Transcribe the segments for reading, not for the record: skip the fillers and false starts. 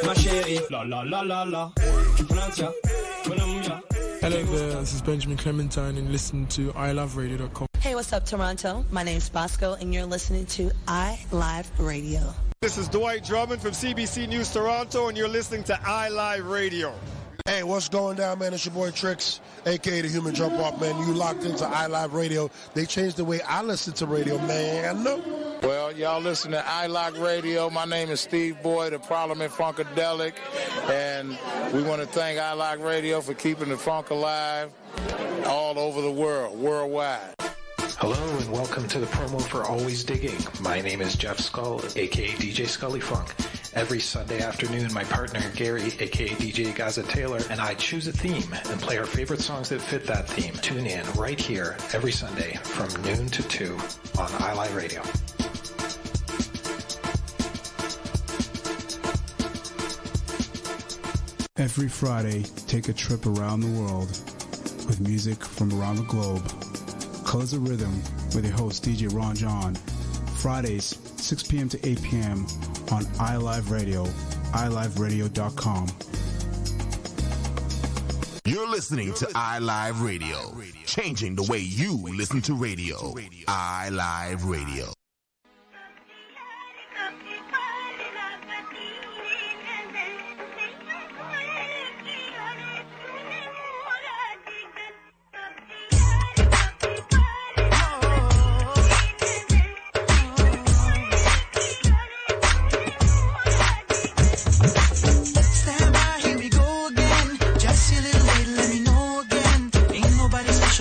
ma chérie. La la la la la. Francia, Colombia. Hello there, this is Benjamin Clementine and listen to iloveradio.com. Hey, what's up, Toronto? My name's Bosco, and you're listening to iLive Radio. This is Dwight Drummond from CBC News Toronto, and you're listening to iLive Radio. Hey, what's going down, man? It's your boy Trix, a.k.a. the Human Jump Off, man. You locked into iLive Radio. They changed the way I listen to radio, man. Well, y'all listen to iLive Radio. My name is Steve Boyd of Parliament Funkadelic, and we want to thank iLive Radio for keeping the funk alive all over the world, worldwide. Hello and welcome to the promo for Always Digging. My name is Jeff Skull, aka DJ Scully Funk. Every Sunday afternoon, my partner Gary, aka DJ Gaza Taylor, and I choose a theme and play our favorite songs that fit that theme. Tune in right here every Sunday from noon to 2 on iLive Radio. Every Friday, take a trip around the world with music from around the globe. Colors of Rhythm with your host DJ Ron John. Fridays, 6 p.m. to 8 p.m. on iLive Radio, iliveradio.com. You're listening to iLive Radio, changing the way you listen to radio. iLive Radio.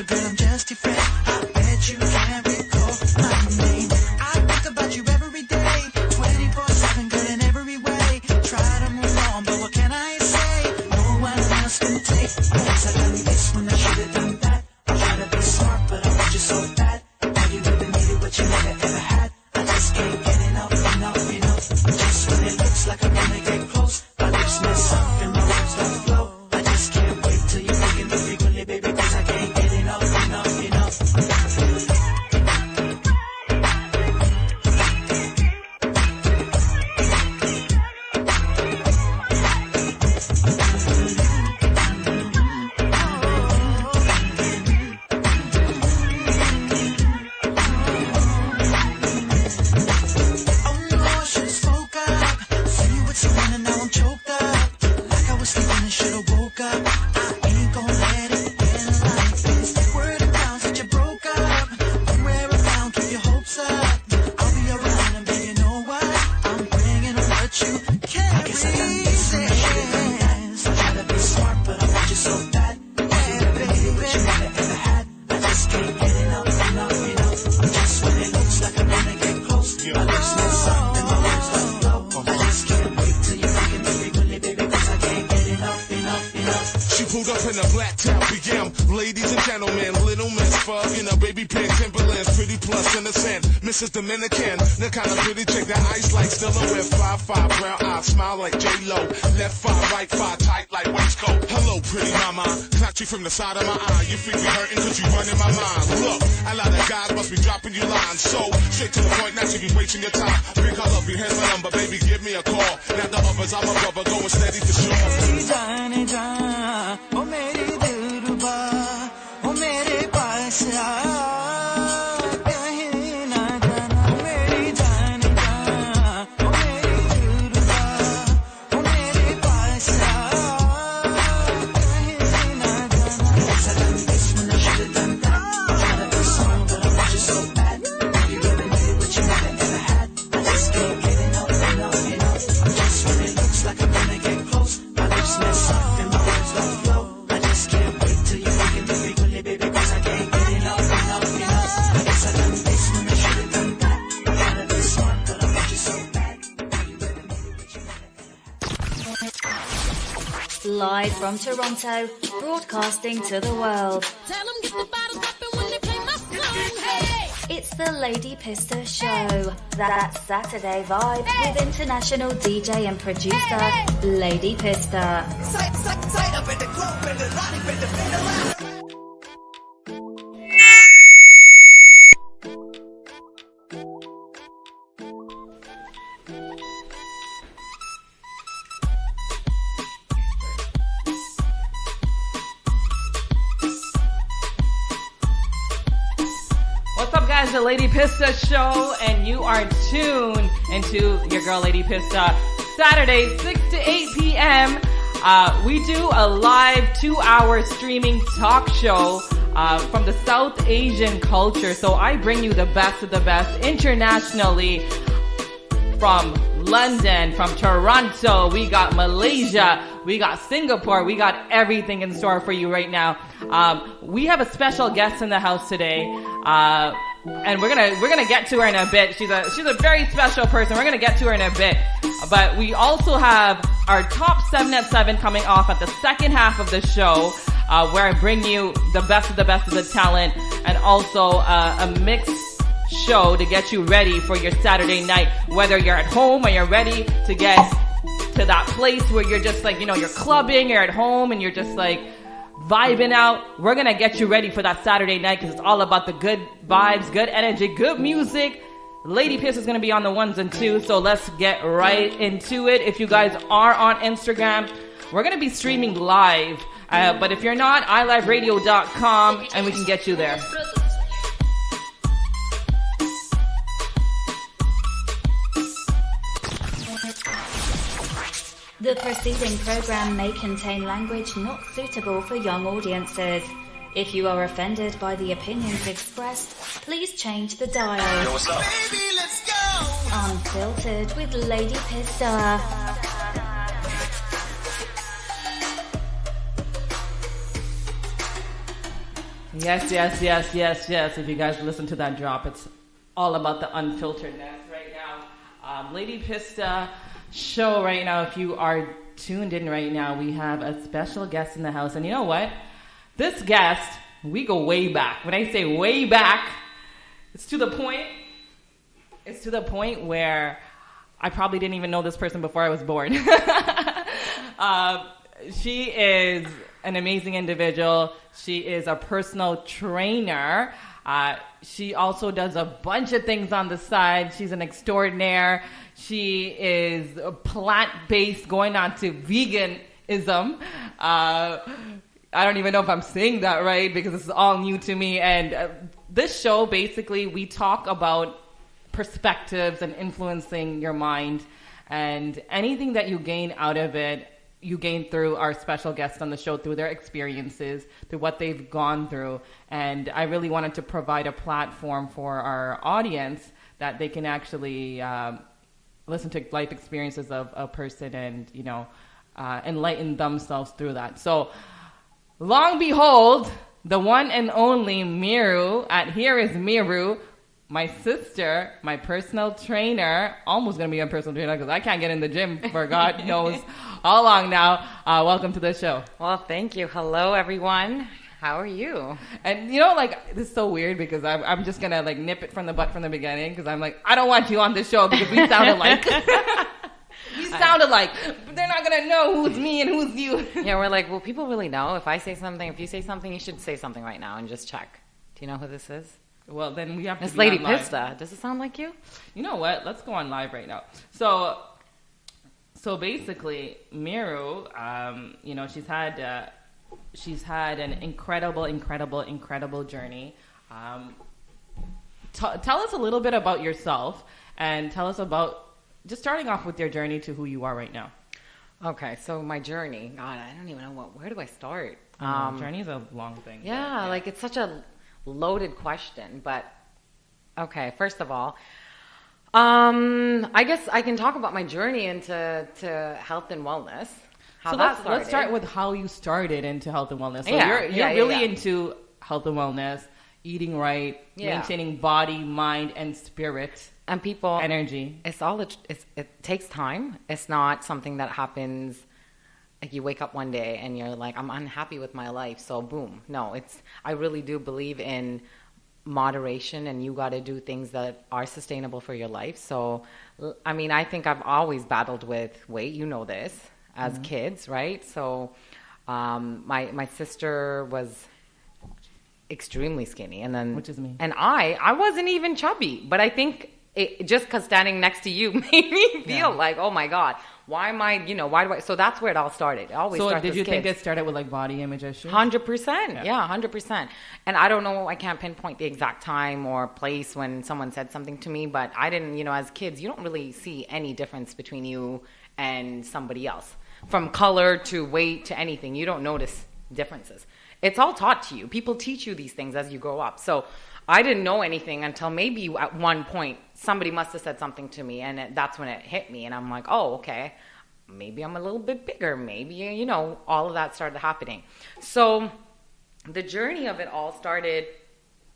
Girl, I'm just your friend. I bet you can't recall my name. I think about you every day, 24/7, good in every way. Try to move on, but what can I say? No one else can take. Once I done this when I should have done that. I try to be smart, but I want you so bad. Now you really needed what you never ever had. I just can't get enough. Just when it looks like I'm gonna get close, my lips mess up and my words don't flow. I just can't wait till you're thinking me frequently, baby, 'cause I can't get enough. Mrs. Dominican, the kind of pretty chick that ice like still a with 5'5", brown eyes, smile like J-Lo, left 5, right 5, tight like waistcoat. Hello, pretty mama, clap you from the side of my eye. You think me hurting 'cause you run in my mind. Look, a lot of guys must be dropping you lines, so straight to the point, not to be wasting your time. Think I love you, here's my number, baby, give me a call. Now the others, I'm a brother, going steady for sure. Live from Toronto, broadcasting to the world. Tell them get the bottles poppin' when they play my song, hey! It's the Lady Pista Show. That Saturday vibe with international DJ and producer, Lady Pista. Sight up in the club, in the lobby, in the to Lady Pista Show, and you are tuned into your girl Lady Pista. Saturday, 6 to 8 p.m. We do a live 2-hour streaming talk show from the South Asian culture. So I bring you the best of the best internationally, from London, from Toronto, we got Malaysia, we got Singapore, we got everything in store for you right now. We have a special guest in the house today, and we're gonna get to her in a bit. She's a very special person. We're gonna get to her in a bit, but we also have our top 7 at 7 coming off at the second half of the show, where I bring you the best of the talent, and also a mix show to get you ready for your Saturday night, whether you're at home or you're ready to get to that place where you're just like, you're clubbing, you're at home and you're just like vibing out. We're gonna get you ready for that Saturday night, because it's all about the good vibes, good energy, good music. Lady Piss is gonna be on the 1s and 2s, so let's get right into it. If you guys are on Instagram, we're gonna be streaming live, but if you're not, iliveradio.com, and we can get you there. The preceding program may contain language not suitable for young audiences. If you are offended by the opinions expressed, please change the dial. Yo, what's up? Baby, let's go! Unfiltered with Lady Pista. Yes. If you guys listen to that drop, it's all about the unfilteredness right now. Lady Pista Show right now. If you are tuned in right now, we have a special guest in the house. And you know what? This guest, we go way back. When I say way back, it's to the point where I probably didn't even know this person before I was born. She is an amazing individual. She is a personal trainer. She also does a bunch of things on the side. She's an extraordinaire. She is plant-based, going on to veganism. I don't even know if I'm saying that right, because this is all new to me. And this show, basically, we talk about perspectives and influencing your mind. And anything that you gain out of it, you gain through our special guests on the show, through their experiences, through what they've gone through. And I really wanted to provide a platform for our audience that they can actually listen to life experiences of a person and, enlighten themselves through that. So, long behold, the one and only Miru. Here is Miru, my sister, my personal trainer. Almost going to be a personal trainer because I can't get in the gym for God knows how long now. Welcome to the show. Well, thank you. Hello, everyone. How are you? And this is so weird because I'm just going to nip it from the butt from the beginning, because I'm like, I don't want you on this show because we sound alike. We sound alike. But they're not going to know who's me and who's you. Yeah, we're like, well, people really know. If I say something, if you say something, you should say something right now and just check. Do you know who this is? Well, then we have to It's be Lady on live. Pista. Does it sound like you? You know what? Let's go on live right now. So basically, Miru, she's had an incredible journey. Tell us a little bit about yourself, and tell us about just starting off with your journey to who you are right now. Okay, so my journey. God, I don't even know where do I start? Journey is a long thing. Yeah, it's such a loaded question, but okay, first of all, I guess I can talk about my journey into health and wellness. Let's start with how you started into health and wellness. So you're really into health and wellness, eating right, maintaining body, mind, and spirit, and people energy. It takes time. It's not something that happens. Like you wake up one day and you're like, I'm unhappy with my life, so boom. No, I really do believe in moderation, and you got to do things that are sustainable for your life. So, I mean, I think I've always battled with weight. You know this as kids, right? So, my sister was extremely skinny, and then which is me, and I wasn't even chubby, but I think just because standing next to you made me feel like, oh my God. Why am I, why do I? So that's where it all started. It always So starts did as you think kids. it started with like body image issues? 100%. Yeah, 100%. And I don't know, I can't pinpoint the exact time or place when someone said something to me, but I didn't, as kids, you don't really see any difference between you and somebody else. From color to weight to anything, you don't notice differences. It's all taught to you. People teach you these things as you grow up. So I didn't know anything until maybe at one point somebody must have said something to me, and that's when it hit me. And I'm like, oh, okay, maybe I'm a little bit bigger. Maybe, all of that started happening. So the journey of it all started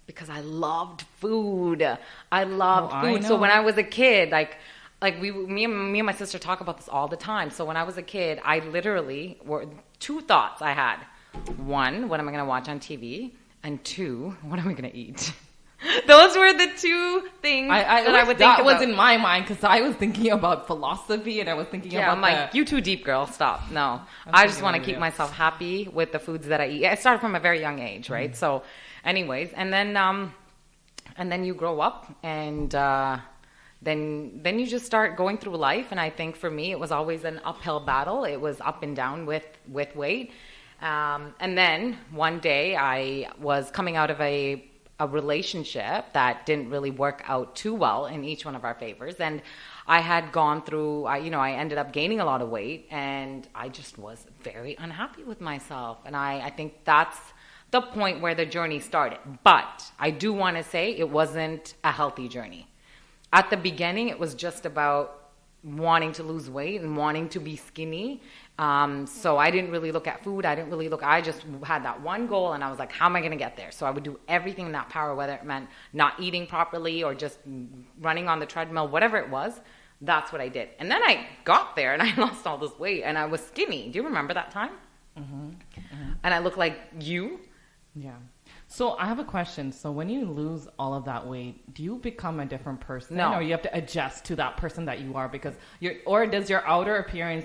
because I loved food. I loved food. So when I was a kid, me and my sister talk about this all the time. So when I was a kid, I literally were two thoughts I had. One, what am I going to watch on TV? And two, what am I going to eat? Those were the two things that I would think about. That was in my mind because I was thinking about philosophy and I was thinking about I'm like, you too deep, girl. Stop. No. I just want to keep myself happy with the foods that I eat. I started from a very young age, right? Mm-hmm. So anyways, and then you grow up and then you just start going through life. And I think for me, it was always an uphill battle. It was up and down with weight. And then one day I was coming out of a relationship that didn't really work out too well in each one of our favors. And I had gone through, I ended up gaining a lot of weight and I just was very unhappy with myself. And I think that's the point where the journey started. But I do want to say it wasn't a healthy journey. At the beginning, it was just about wanting to lose weight and wanting to be skinny. So I didn't really look at food. I just had that one goal and I was like, how am I going to get there? So I would do everything in that power, whether it meant not eating properly or just running on the treadmill, whatever it was, that's what I did. And then I got there and I lost all this weight and I was skinny. Do you remember that time? Mm-hmm. Mm-hmm. And I looked like you. Yeah. So I have a question. So when you lose all of that weight, do you become a different person? No. Or you have to adjust to that person that you are because or does your outer appearance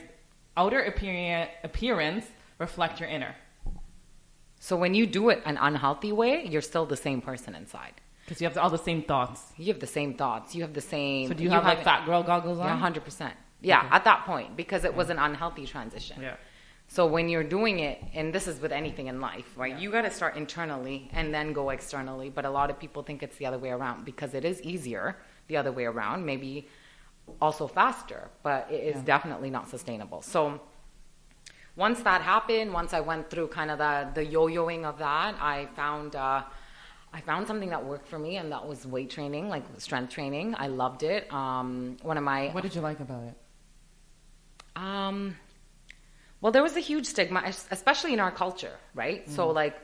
reflect your inner? So when you do it an unhealthy way, you're still the same person inside. Because you have all the same thoughts. You have the same thoughts. You have the same... So do you have like fat girl goggles on? Yeah, 100%. Yeah, okay. At that point, because it was an unhealthy transition. Yeah. So when you're doing it, and this is with anything in life, right? Yeah. You got to start internally and then go externally. But a lot of people think it's the other way around because it is easier the other way around. Maybe also faster, but it is definitely not sustainable. So once that happened, once I went through kind of the yo-yoing of that, I found something that worked for me, and that was weight training, like strength training. I loved it. What did you like about it? Well, there was a huge stigma, especially in our culture, right? Mm. So like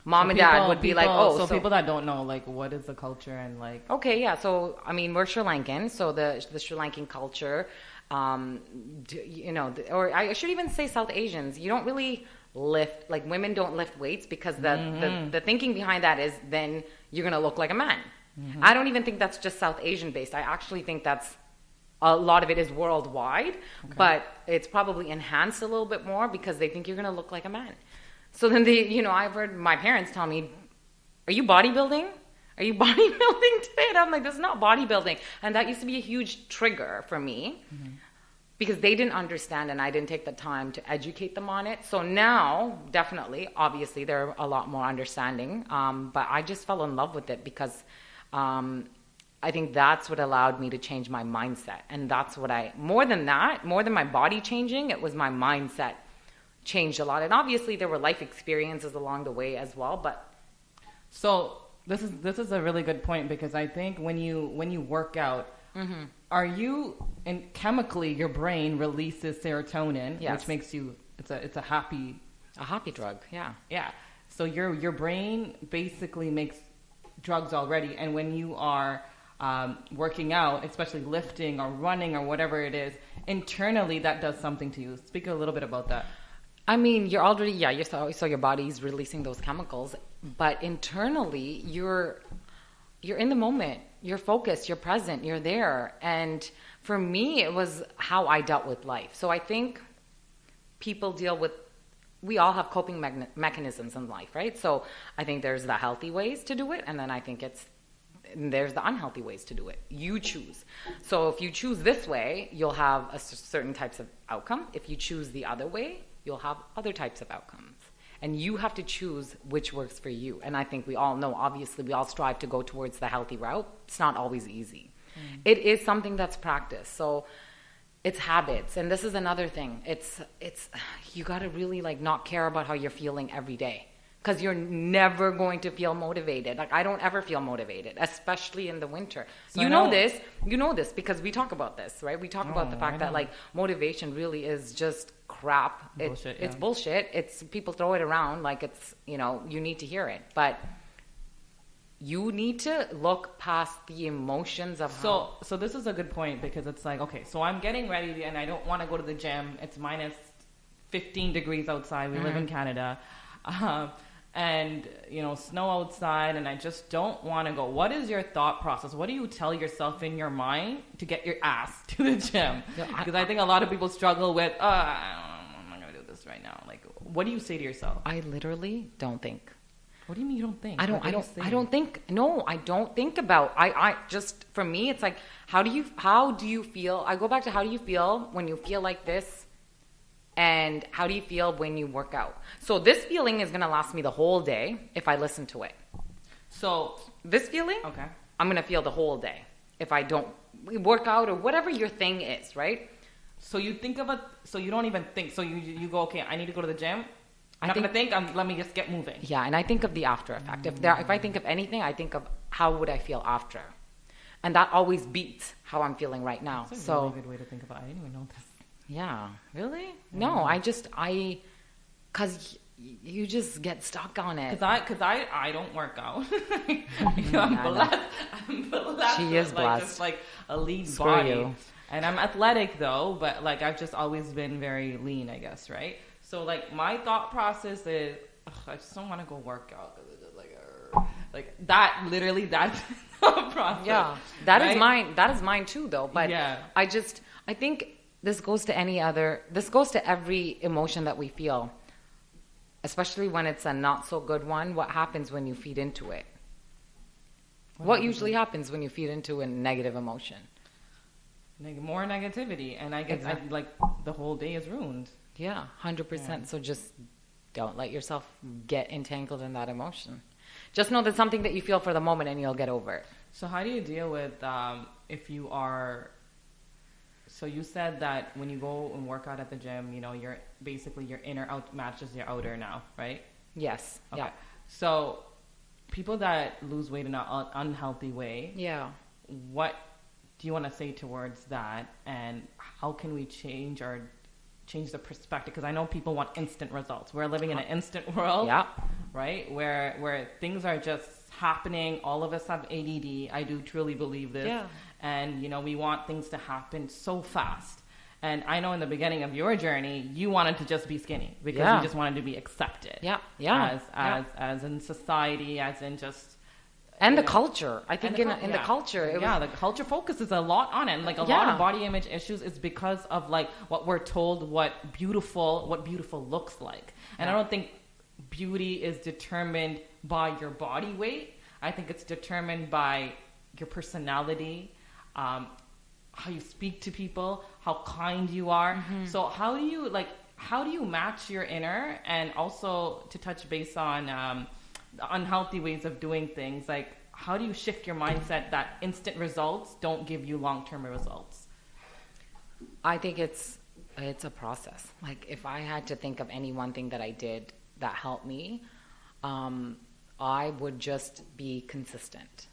mom and dad would be like, oh. So people that don't know, like, what is the culture and like... Okay, yeah. So, I mean, we're Sri Lankan. So the Sri Lankan culture, or I should even say South Asians, you don't really lift, like women don't lift weights because the thinking behind that is then you're going to look like a man. Mm-hmm. I don't even think that's just South Asian based. I actually think that's a lot of it is worldwide, but it's probably enhanced a little bit more because they think you're going to look like a man. So then I've heard my parents tell me, are you bodybuilding? Are you bodybuilding today? And I'm like, this is not bodybuilding. And that used to be a huge trigger for me because they didn't understand and I didn't take the time to educate them on it. So now, definitely, obviously, they're a lot more understanding. But I just fell in love with it because I think that's what allowed me to change my mindset. And that's what more than my body changing, it was my mindset changed a lot. And obviously there were life experiences along the way as well, but so this is a really good point because I think when you work out, are you, and chemically your brain releases serotonin, which makes you it's a happy drug. Yeah. So your brain basically makes drugs already, and when you are working out, especially lifting or running or whatever it is, internally that does something to you. Speak a little bit about that. I mean, you're already, so your body's releasing those chemicals, but internally you're in the moment, you're focused, you're present, you're there. And for me, it was how I dealt with life. So I think we all have coping mechanisms in life, right? So I think there's the healthy ways to do it, and then I think it's And there's the unhealthy ways to do it. You choose. So if you choose this way, you'll have certain types of outcome. If you choose the other way, you'll have other types of outcomes. And you have to choose which works for you. And I think we all know, obviously, we all strive to go towards the healthy route. It's not always easy. It is something that's practiced. So it's habits. And this is another thing. It's you got to really like not care about how you're feeling every day. Because you're never going to feel motivated. Like, I don't ever feel motivated, especially in the winter. So You know this because we talk about this, right? We talk about the fact that, like, motivation really is just crap. Bullshit, It's yeah. bullshit. It's people throw it around like it's, you need to hear it. But you need to look past the emotions of So this is a good point, because it's like, okay, so I'm getting ready and I don't want to go to the gym. It's minus 15 degrees outside. We live in Canada. And, snow outside, and I just don't want to go. What is your thought process? What do you tell yourself in your mind to get your ass to the gym? Because I think a lot of people struggle with, I'm not going to do this right now. Like, what do you say to yourself? I literally don't think. What do you mean you don't think? I don't think. No, I don't think about. I just, for me, it's like, how do you feel? I go back to, how do you feel when you feel like this? And how do you feel when you work out? So this feeling is going to last me the whole day if I listen to it. So this feeling, okay, I'm going to feel the whole day if I don't work out or whatever your thing is, right? So you think of so you don't even think. So you go, okay, I need to go to the gym. I'm not going to think. Let me just get moving. Yeah, and I think of the after effect. If I think of anything, I think of how would I feel after. And that always beats how I'm feeling right now. That's a really good way to think about it. I didn't even know this. Yeah, really? No, because you just get stuck on it. Because I don't work out. I'm blessed. She is blessed. Just like a lean Screw body. you. And I'm athletic though, but like I've just always been very lean, I guess, right? So like my thought process is, I just don't want to go work out because it's just like that. Literally, that's the process. Yeah, that right? is mine. That is mine too, though. But yeah. I think. This goes to every emotion that we feel, especially when it's a not so good one. What happens when you feed into it? What usually happens when you feed into a negative emotion? More negativity, and I guess like the whole day is ruined. Yeah, 100%. So just don't let yourself get entangled in that emotion. Just know that's something that you feel for the moment, and you'll get over it. So how do you deal with if you are? So you said that when you go and work out at the gym, you're basically your inner out matches your outer now, right? Yes. Okay. Yeah. So people that lose weight in an unhealthy way, yeah. What do you want to say towards that, and how can we change the perspective? Because I know people want instant results. We're living in an instant world, yeah, right? Where things are just happening. All of us have ADD. I do truly believe this. Yeah. And, we want things to happen so fast. And I know in the beginning of your journey, you wanted to just be skinny because you just wanted to be accepted. Yeah, yeah. As in society, as in just... And the culture. I think in the culture. The culture focuses a lot on it. And like a lot of body image issues is because of like what we're told what beautiful looks like. And I don't think beauty is determined by your body weight. I think it's determined by your personality, how you speak to people, how kind you are. Mm-hmm. So how do you match your inner, and also to touch base on the unhealthy ways of doing things, like how do you shift your mindset that instant results don't give you long-term results? I think it's a process. Like if I had to think of any one thing that I did that helped me, I would just be consistent.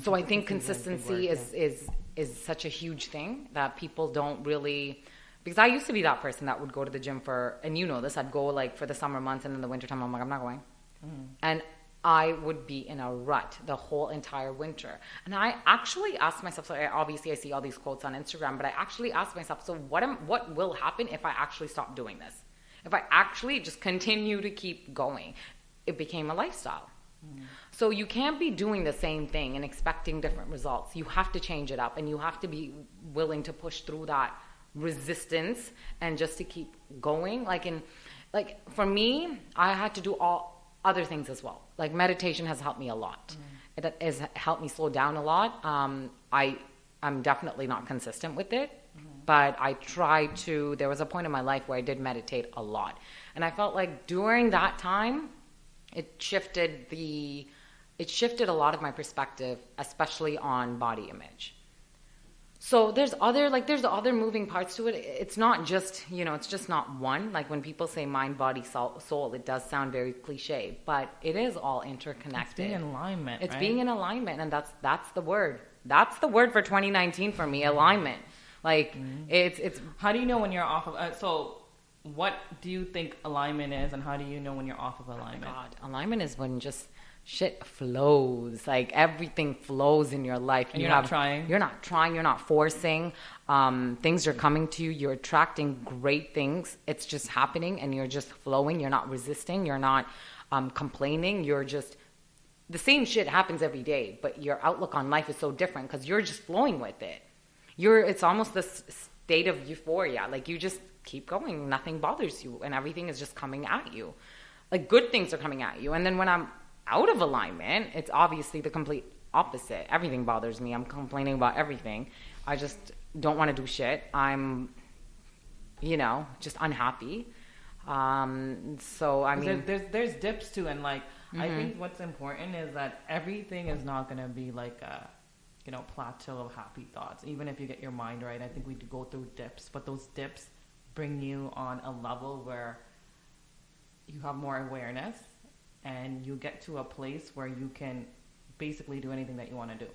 So I think consistency is such a huge thing that people don't really, because I used to be that person that would go to the gym and you know this, I'd go like for the summer months, and in the wintertime I'm like, I'm not going. And I would be in a rut the whole entire winter. And I actually asked myself, so obviously I see all these quotes on Instagram, but I actually asked myself, so what will happen if I actually stop doing this? If I actually just continue to keep going? It became a lifestyle. So you can't be doing the same thing and expecting different results. You have to change it up, and you have to be willing to push through that resistance and just to keep going. Like for me, I had to do other things as well. Like meditation has helped me a lot. It has helped me slow down a lot. I'm definitely not consistent with it, but I try to. There was a point in my life where I did meditate a lot, and I felt like during that time, it shifted a lot of my perspective, especially on body image. So there's other moving parts to it. It's not just, it's just not one. Like when people say mind, body, soul, it does sound very cliche, but it is all interconnected. It's being in alignment. It's being in alignment, and that's the word. That's the word for 2019 for me, alignment. Like it's. How do you know when you're off of? So what do you think alignment is, and how do you know when you're off of alignment? Oh my God, alignment is when just shit flows. Like everything flows in your life. And you're not trying. You're not trying. You're not forcing. Things are coming to you. You're attracting great things. It's just happening, and you're just flowing. You're not resisting. You're not complaining. You're just. The same shit happens every day, but your outlook on life is so different because you're just flowing with it. It's almost this state of euphoria. Like you just keep going. Nothing bothers you, and everything is just coming at you. Like good things are coming at you. And then when I'm out of alignment, it's obviously the complete opposite. Everything bothers me. I'm complaining about everything. I just don't want to do shit. I'm, just unhappy. So I mean, there's dips too, and like I think what's important is that everything is not going to be like a plateau of happy thoughts. Even if you get your mind right, I think we do go through dips, but those dips bring you on a level where you have more awareness, and you get to a place where you can basically do anything that you want to do.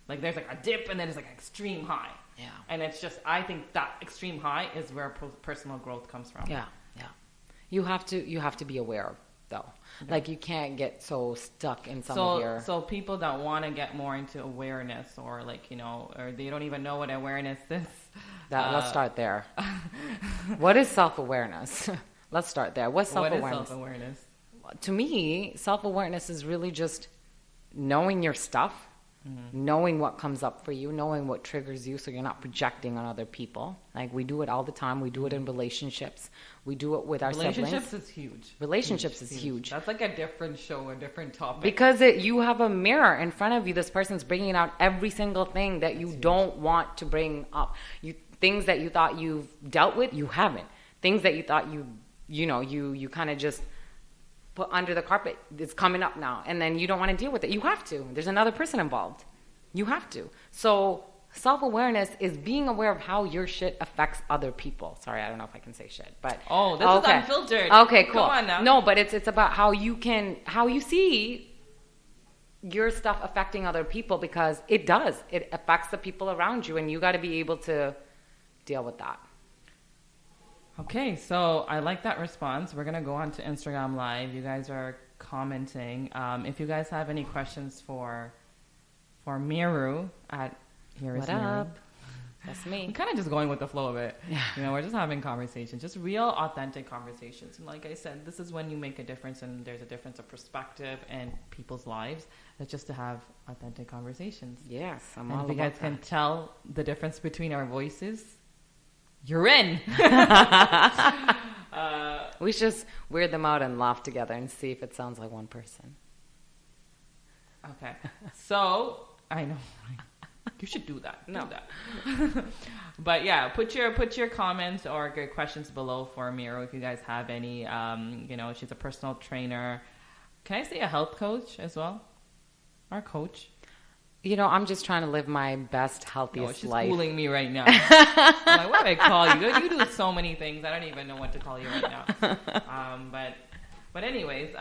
Like there's like a dip, and then there's like an extreme high. Yeah. And it's just, I think that extreme high is where personal growth comes from. Yeah. You have to be aware of though. Yeah. Like you can't get so stuck in some of your. So people that want to get more into awareness, or like or they don't even know what awareness is. Let's start there. What is self-awareness? Let's start there. What's self-awareness? What is self-awareness? To me, self-awareness is really just knowing your stuff, knowing what comes up for you, knowing what triggers you, so you're not projecting on other people. Like we do it all the time. We do it in relationships. We do it with our siblings. Relationships is huge. Relationships is huge. That's like a different show, a different topic. Because you have a mirror in front of you. This person's bringing out every single thing that you don't want to bring up. Things that you thought you've dealt with, you haven't. Things that you thought you kind of just put under the carpet, it's coming up now, and then you don't want to deal with it. You have to. There's another person involved. You have to. So self-awareness is being aware of how your shit affects other people. Sorry, I don't know if I can say shit, but this is unfiltered. Okay, cool. Come on now. No, but it's about how you see your stuff affecting other people, because it does. It affects the people around you, and you got to be able to deal with that. Okay, so I like that response. We're going to go on to Instagram Live. You guys are commenting. If you guys have any questions for Miru at Here Is What Miru. up? That's me. I'm kind of just going with the flow of it. Yeah. We're just having conversations, just real, authentic conversations. And like I said, this is when you make a difference, and there's a difference of perspective in people's lives. It's just to have authentic conversations. Yes, I'm and all if you about guys can that. tell the difference between our voices, you're in. We should just weird them out and laugh together and see if it sounds like one person. Okay. So, I know. You should do that. No. Do that. But yeah, put your comments or your questions below for Miro if you guys have any. She's a personal trainer. Can I say a health coach as well? Our coach. I'm just trying to live my best, healthiest she's life. She's fooling me right now. I'm like, what do I call you? You do so many things. I don't even know what to call you right now. But anyways,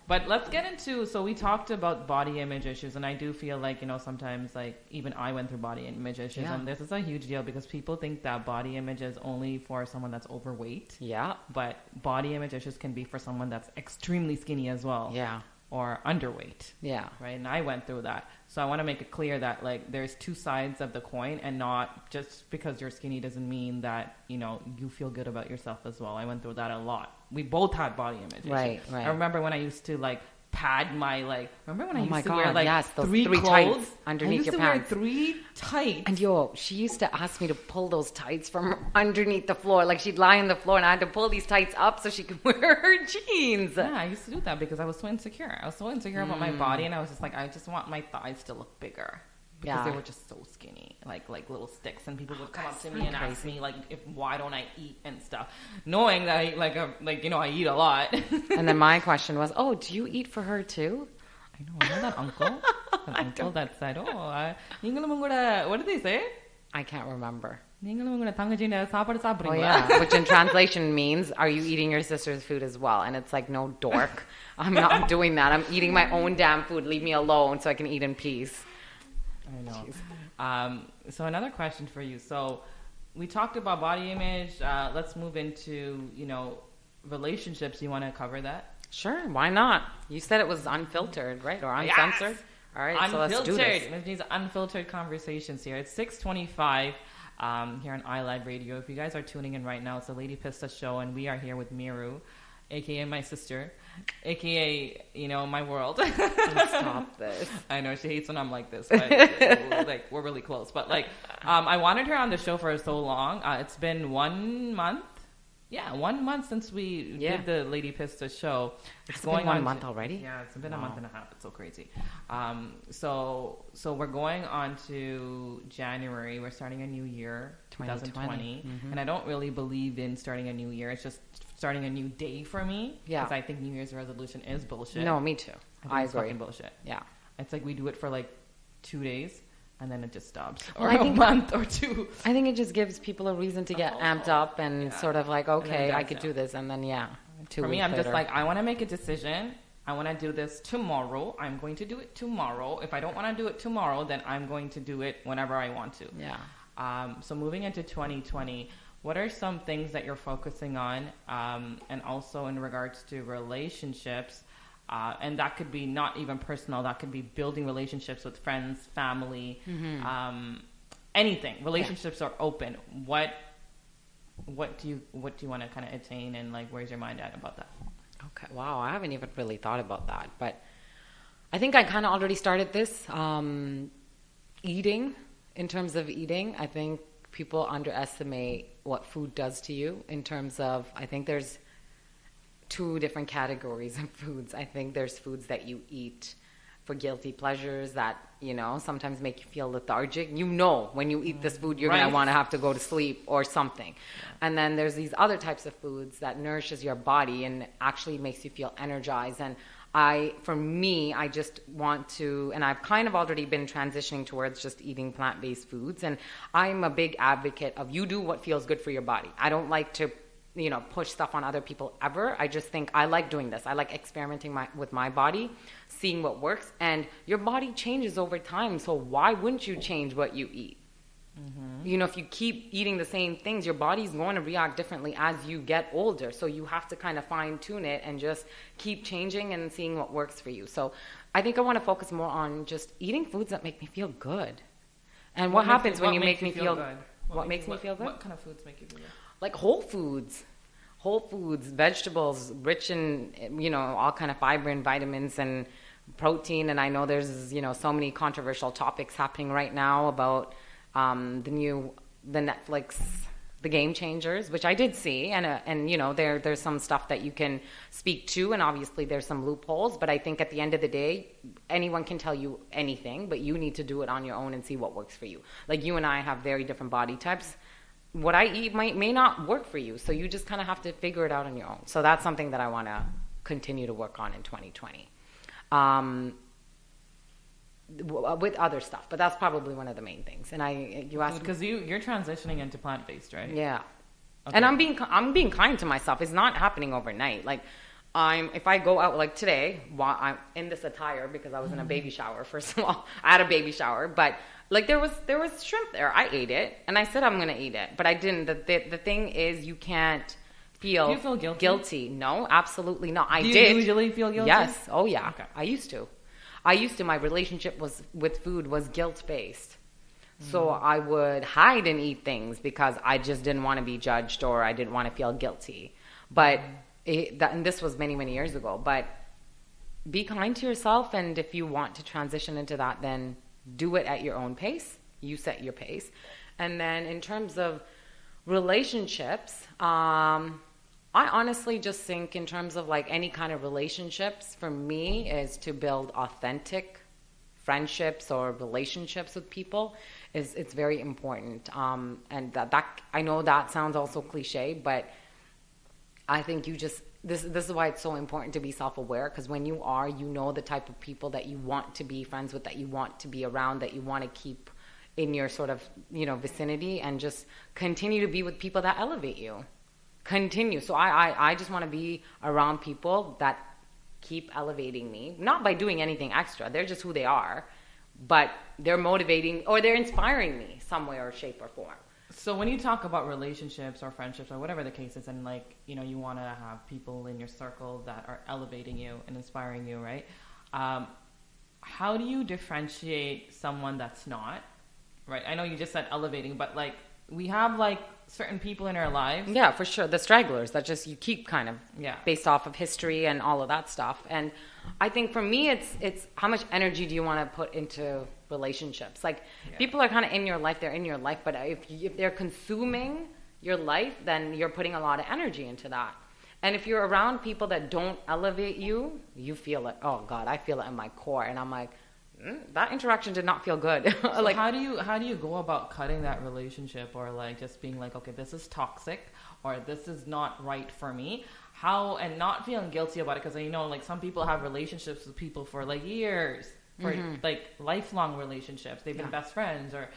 but let's get into, so we talked about body image issues, and I do feel like, sometimes like even I went through body image issues, and this is a huge deal because people think that body image is only for someone that's overweight. Yeah. But body image issues can be for someone that's extremely skinny as well. Yeah. Or underweight. Yeah. Right. And I went through that. So I want to make it clear that like there's two sides of the coin, and not just because you're skinny doesn't mean that, you feel good about yourself as well. I went through that a lot. We both had body image issues. Right. I remember when I used to like pad my like. Remember when I Oh my used to God, wear like yes, those three three clothes tights underneath I used your to pants. wear 3 tights. And she used to ask me to pull those tights from underneath the floor. Like she'd lie on the floor and I had to pull these tights up so she could wear her jeans. Yeah, I used to do that because I was so insecure. I was so insecure about my body, and I was just like, I just want my thighs to look bigger. Because they were just so skinny, like little sticks, and people would come up to me and ask me like, why don't I eat and stuff, knowing that I eat a lot. And then my question was, oh, do you eat for her too? I know that uncle, that said, what did they say? I can't remember. Oh yeah, which in translation means, are you eating your sister's food as well? And it's like, no, dork, I'm not doing that. I'm eating my own damn food. Leave me alone so I can eat in peace. I know. So another question for you. So we talked about body image. Let's move into, relationships. You want to cover that? Sure. Why not? You said it was unfiltered, right? Or uncensored? Yes! All right. So let's do this. Which means unfiltered conversations here. It's 6:25 here on iLive Radio. If you guys are tuning in right now, it's the Lady Pista Show, and we are here with Miru, a.k.a. my sister, a.k.a., my world. Stop this. I know, she hates when I'm like this, but we're really close. But I wanted her on the show for so long. It's been 1 month. Yeah, 1 month since we did the Lady Pista Show. It's going on 1 month already? Yeah, it's been a month and a half. It's so crazy. So we're going on to January. We're starting a new year, 2020. Mm-hmm. And I don't really believe in starting a new year. It's just starting a new day for me. Yeah. Because I think New Year's resolution is bullshit. No, me too. I agree. fucking bullshit. Yeah. It's like we do it for 2 days. And then it just stops. Well, Or a month or two. I think it just gives people a reason to get amped up and sort of like, okay, I could do this. And then, 2 For me, weeks I'm later. just like, I want to make a decision. I want to do this tomorrow. I'm going to do it tomorrow. If I don't want to do it tomorrow, then I'm going to do it whenever I want to. Yeah. So moving into 2020, what are some things that you're focusing on? And also in regards to relationships, and that could be not even personal. That could be building relationships with friends, family, anything. Relationships are open. What do you want to kind of attain, and where's your mind at about that? Okay. Wow. I haven't even really thought about that, but I think I kind of already started this. Eating, in terms of eating, I think people underestimate what food does to you in terms of, I think there's 2 different categories of foods. I think there's foods that you eat for guilty pleasures that, sometimes make you feel lethargic. When you eat this food, you're going to want to have to go to sleep or something. Yeah. And then there's these other types of foods that nourishes your body and actually makes you feel energized. And for me, I just want to, and I've kind of already been transitioning towards just eating plant-based foods. And I'm a big advocate of you do what feels good for your body. I don't like to push stuff on other people ever. I just think I like doing this. I like experimenting with my body, seeing what works, and your body changes over time. So why wouldn't you change what you eat? Mm-hmm. If you keep eating the same things, your body's going to react differently as you get older. So you have to kind of fine tune it and just keep changing and seeing what works for you. So I think I want to focus more on just eating foods that make me feel good. And what happens when you make me feel good? What makes me feel good? What kind of foods make you feel good? Like whole foods, vegetables, rich in, all kind of fiber and vitamins and protein. And I know there's, so many controversial topics happening right now about the Netflix, The Game Changers, which I did see. And there's some stuff that you can speak to. And obviously there's some loopholes. But I think at the end of the day, anyone can tell you anything, but you need to do it on your own and see what works for you. Like you and I have very different body types. What I eat may not work for you. So you just kind of have to figure it out on your own. So that's something that I want to continue to work on in 2020. With other stuff, but that's probably one of the main things. And you asked because you're transitioning into plant-based, right? Yeah. Okay. And I'm being kind to myself. It's not happening overnight. If I go out like today, while I'm in this attire because I was in a baby shower. First of all, I had a baby shower, but there was shrimp there. I ate it, and I said I'm gonna eat it, but I didn't. The thing is, you can't feel. Do you feel guilty? No, absolutely not. Do you usually feel guilty? Yes. Oh yeah. Okay. I used to. My relationship with food was guilt-based. So I would hide and eat things because I just didn't want to be judged or I didn't want to feel guilty. But and this was many, many years ago. But be kind to yourself. And if you want to transition into that, then do it at your own pace. You set your pace. And then in terms of relationships, I honestly just think in terms of like any kind of relationships, for me, is to build authentic friendships or relationships with people. It's very important. And that I know that sounds also cliche, but I think you just, this is why it's so important to be self-aware, because when you are, you know the type of people that you want to be friends with, that you want to be around, that you want to keep in your sort of, vicinity, and just continue to be with people that elevate you. Continue. So I just want to be around people that keep elevating me, not by doing anything extra. They're just who they are, but they're motivating or they're inspiring me some way or shape or form. So when you talk about relationships or friendships or whatever the case is, and like, you want to have people in your circle that are elevating you and inspiring you, right? How do you differentiate someone that's not, right? I know you just said elevating, but like we have like certain people in our lives. Yeah, for sure. The stragglers that just you keep kind of based off of history and all of that stuff. And I think for me, it's how much energy do you want to put into relationships? Like people are kind of in your life, they're in your life, but if they're consuming your life, then you're putting a lot of energy into that. And if you're around people that don't elevate you, you feel it. Oh God, I feel it in my core. And I'm like, that interaction did not feel good. So like, how do you go about cutting that relationship, or like just being like, okay, this is toxic, or this is not right for me? How, and not feeling guilty about it, because like some people have relationships with people for like years, for like lifelong relationships. They've been best friends, or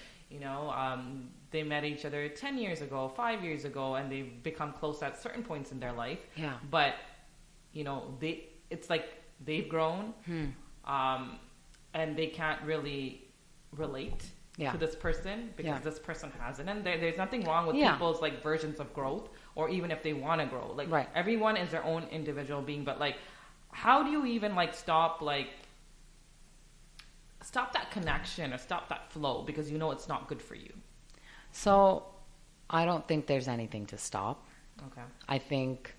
they met each other 10 years ago, 5 years ago, and they've become close at certain points in their life. Yeah. But it's like they've grown. And they can't really relate to this person because this person hasn't. And there's nothing wrong with people's like versions of growth, or even if they want to grow. Like everyone is their own individual being, but like how do you even like stop that connection or stop that flow, because it's not good for you? So I don't think there's anything to stop. Okay. I think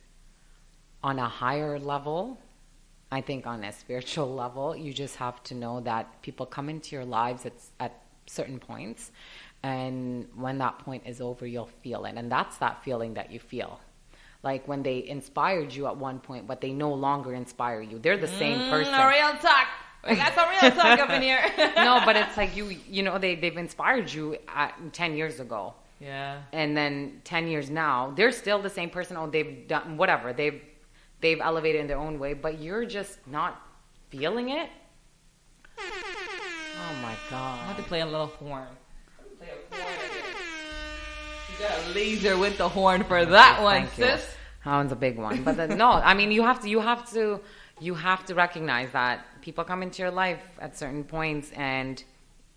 on a higher level, I think on a spiritual level, you just have to know that people come into your lives at certain points, and when that point is over, you'll feel it. And that's that feeling that you feel. Like when they inspired you at one point, but they no longer inspire you. They're the same person. Real talk. We got some real talk up in here. No, but it's like they've inspired you 10 years ago. Yeah. And then 10 years now, they're still the same person. Oh, they've done whatever. They've elevated in their own way, but you're just not feeling it. Oh my God. I have to play a little horn. Play a horn again. You got a laser with the horn for that one, sis. That one's a big one. But no, I mean, you have to recognize that people come into your life at certain points, and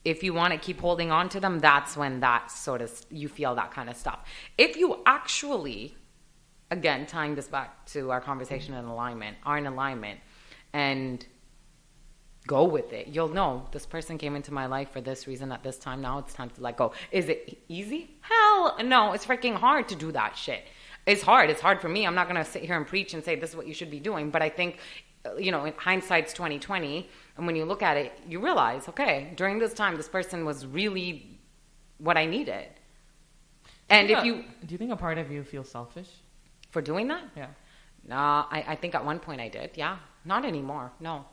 if you want to keep holding on to them, that's when that sort of, you feel that kind of stuff. If you actually, again, tying this back to our conversation in alignment, and go with it, you'll know this person came into my life for this reason at this time. Now it's time to let go. Is it easy? Hell no. It's freaking hard to do that shit. It's hard. It's hard for me. I'm not going to sit here and preach and say this is what you should be doing. But I think, in hindsight's 20/20. And when you look at it, you realize, okay, during this time, this person was really what I needed. And do you think a part of you feels selfish for doing that? Yeah. Nah, I think at one point I did. Yeah. Not anymore. No.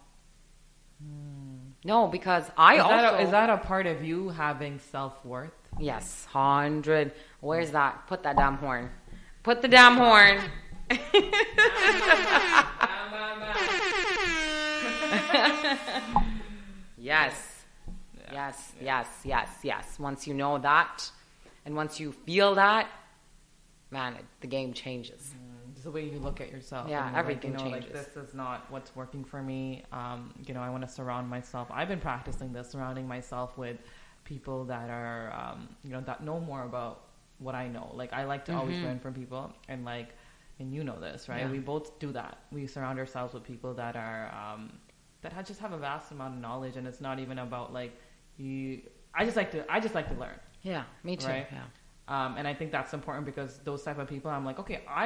No, because is that a part of you having self-worth? Yes, 100. Where's that? Put that damn horn. Put the damn horn. Yes. Yes. Once you know that, and once you feel that, man, the game changes. It's the way you look at yourself. Yeah, everything changes. Like, this is not what's working for me. I want to surround myself. I've been practicing this, surrounding myself with people that are, that know more about what I know. Like, I like to always learn from people, and and you know this, right? Yeah. We both do that. We surround ourselves with people that are, that just have a vast amount of knowledge, and it's not even about I just like to learn. Yeah, me too. Right? Yeah. And I think that's important because those type of people, I'm like, okay, I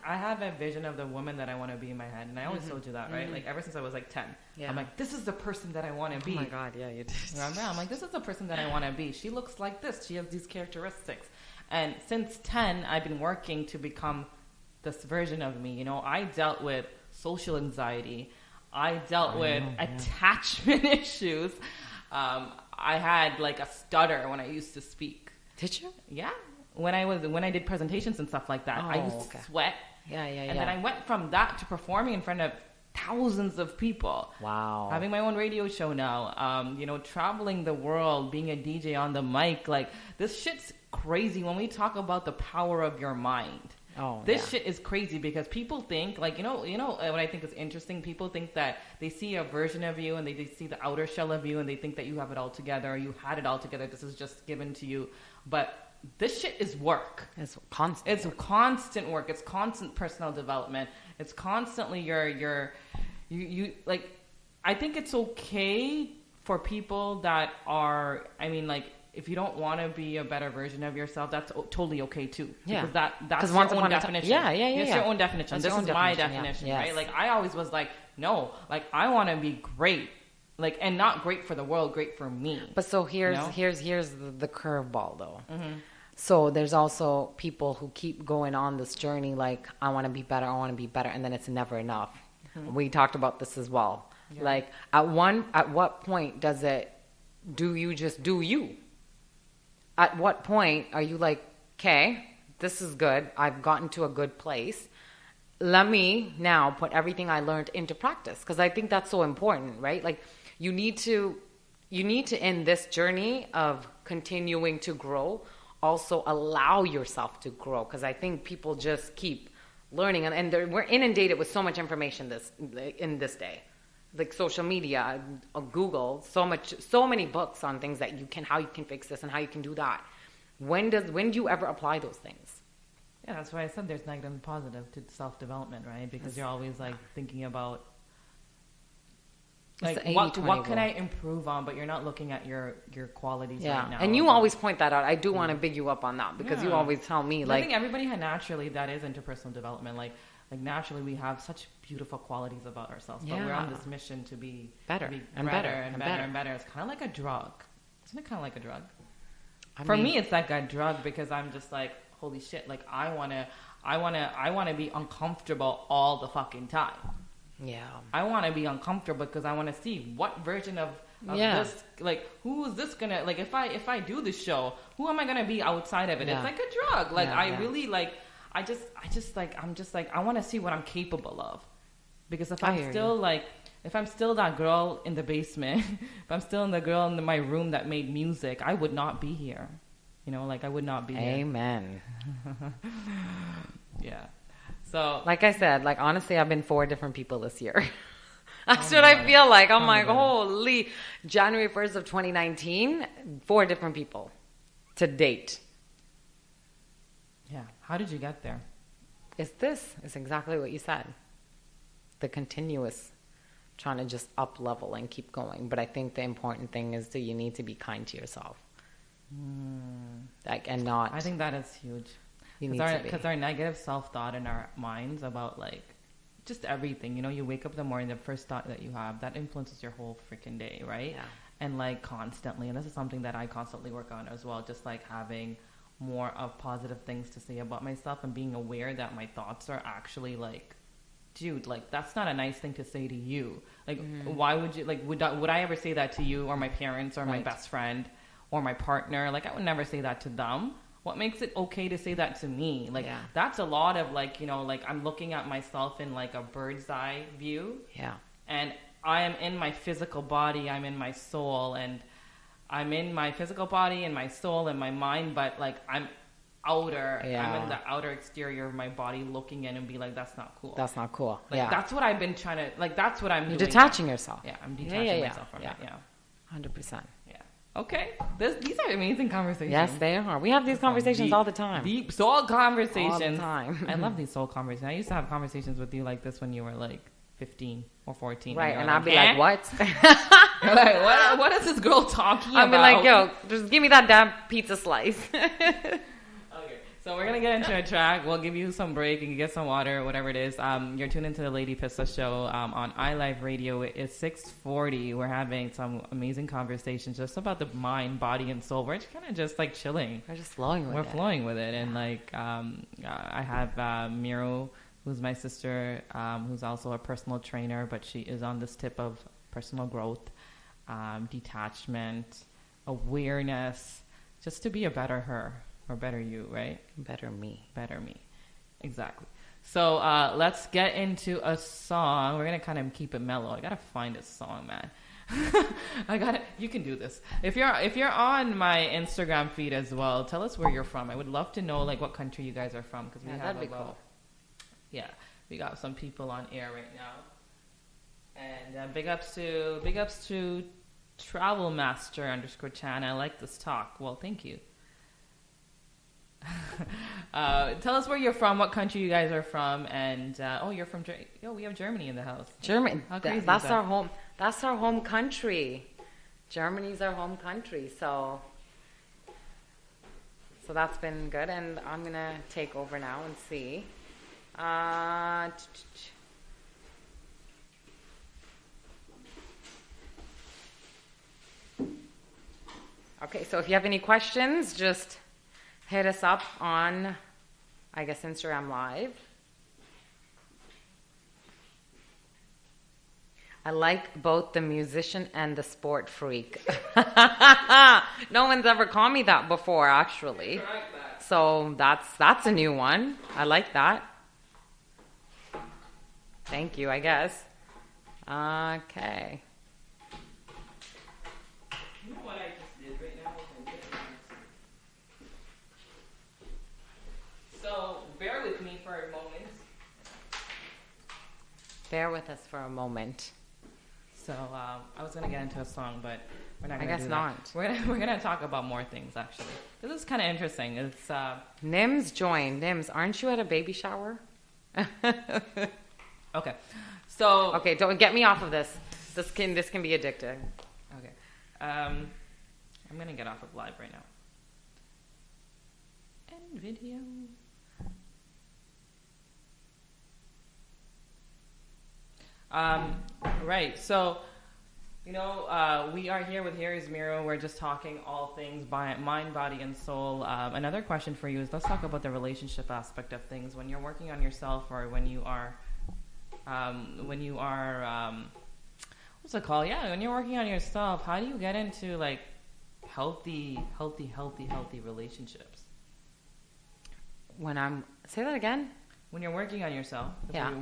have a vision of the woman that I want to be in my head. And I always told you that, right? Like ever since I was like 10, I'm like, this is the person that I want to be. Oh my God. Yeah, you did. Remember? I'm like, this is the person that I want to be. She looks like this. She has these characteristics. And since 10, I've been working to become this version of me. You know, I dealt with social anxiety. I dealt with attachment issues. I had like a stutter when I used to speak. Did you? Yeah. When I did presentations and stuff like that, I used to sweat. Yeah. And then I went from that to performing in front of thousands of people. Wow. Having my own radio show now. You know, traveling the world, being a DJ on the mic. Like, this shit's crazy when we talk about the power of your mind. This shit is crazy because people think, like, you know what I think is interesting? People think that they see a version of you and they see the outer shell of you and they think that you have it all together or you had it all together. This is just given to you. But this shit is work. It's constant. It's constant work. It's constant personal development. It's constantly you like, I think it's okay for people that are, I mean, like, if you don't want to be a better version of yourself, that's totally okay too. Yeah. Because that's your own definition. It's your own definition. That's this your is own my definition, definition, yeah. right? Yes. Like, I always was like, no, like, I want to be great. Like, and not great for the world, great for me. But so here's the curveball though. Mm-hmm. So there's also people who keep going on this journey like, I want to be better, and then it's never enough. Mm-hmm. We talked about this as well. Yeah. Like, at what point do you just do you? At what point are you like, okay, this is good. I've gotten to a good place. Let me now put everything I learned into practice. Because I think that's so important, right? Like, you need to in this journey of continuing to grow, also allow yourself to grow. Because I think people just keep learning. And we're inundated with so much information in this day. Like social media, Google, so many books on things that how you can fix this and how you can do that. When do you ever apply those things? Yeah, that's why I said there's negative and positive to self-development, right? Because you're always like thinking about like what can I improve on, but you're not looking at your qualities right now. And you always point that out. I do want to big you up on that because you always tell me like, I think everybody naturally that is into personal development. Like naturally we have such beautiful qualities about ourselves, but we're on this mission to be better and better. It's kind of like a drug. Isn't it kind of like a drug? For me, it's like a drug because I'm just like, holy shit, like I want to be uncomfortable all the fucking time. Yeah. I want to be uncomfortable because I want to see what version of this, like, who is this gonna, like, if I do this show, who am I gonna be outside of it? It's like a drug. Like, really, like, I'm just like, I want to see what I'm capable of. Because if I'm still that girl in the basement, if I'm still the girl in my room that made music, I would not be here. You know, like, I would not be here. Amen. Yeah. So, like I said, like, honestly, I've been 4 different people this year. That's what I feel like. I'm like, holy, January 1st of 2019, 4 different people to date. Yeah. How did you get there? It's exactly what you said. The continuous trying to just up level and keep going. But I think the important thing is that you need to be kind to yourself. Like, and not. I think that is huge. Because our negative self-thought in our minds about, like, just everything, you know, you wake up in the morning, the first thought that you have, that influences your whole freaking day, right? Yeah. And, like, constantly, and this is something that I constantly work on as well, just, like, having more of positive things to say about myself and being aware that my thoughts are actually, like, dude, like, that's not a nice thing to say to you. Like, why would you, like, would I ever say that to you or my parents or my best friend or my partner? Like, I would never say that to them. What makes it okay to say that to me? Like, that's a lot of, like, you know, like, I'm looking at myself in, like, a bird's eye view. Yeah. And I am in my physical body. I'm in my soul. And I'm in my physical body and my soul and my mind. But, like, I'm outer. Yeah. I'm in the outer exterior of my body looking in and be like, that's not cool. That's not cool. Like, that's what I've been trying to, like, that's what I'm doing. You're detaching yourself. Yeah, I'm detaching myself from it. Yeah. 100%. Okay. These are amazing conversations. Yes, they are. We have these conversations all the time. Deep soul conversations. All the time. I love these soul conversations. I used to have conversations with you like this when you were like 15 or 14. Right, and I'd be like, what? You're like, what is this girl talking about? I'd be like, yo, just give me that damn pizza slice. So we're gonna get into a track. We'll give you some break. You can get some water, whatever it is. You're tuned into the Lady Pista Show on iLive Radio. It's 6:40. We're having some amazing conversations just about the mind, body, and soul. We're kind of just like chilling. We're just flowing with it. We're flowing with it, and like I have Miro, who's my sister, who's also a personal trainer, but she is on this tip of personal growth, detachment, awareness, just to be a better her. Or better you, right? Better me. Better me. Exactly. So let's get into a song. We're going to kind of keep it mellow. I got to find a song, man. You can do this. If you're on my Instagram feed as well, tell us where you're from. I would love to know like what country you guys are from, because we have that'd be cool. Yeah, we got some people on air right now. And big ups to Travel Master _Chan. I like this talk. Well, thank you. Tell us where you're from, what country you guys are from, and you're from we have Germany in the house. Germany. How crazy That's is that? our home. That's our home country. Germany's our home country. So that's been good, and I'm gonna take over now and see. Okay, so if you have any questions, just hit us up on, I guess, Instagram Live. I like both the musician and the sport freak. No one's ever called me that before, actually. So that's a new one. I like that. Thank you, I guess. Okay. You know what I just did right now? So bear with me for a moment. Bear with us for a moment. So I was gonna get into a song, but we're not I gonna guess do not. that. We're gonna talk about more things actually. This is kind of interesting. It's Nims joined. Nims, aren't you at a baby shower? Okay. So okay, don't get me off of this. This can be addictive. Okay. I'm gonna get off of live right now. End video. Right. So, we are here with Harry's Miro. We're just talking all things mind, body, and soul. Another question for you is, let's talk about the relationship aspect of things. When you're working on yourself, or when you are, what's it called? Yeah, when you're working on yourself, how do you get into like healthy relationships? Say that again? When you're working on yourself. Yeah.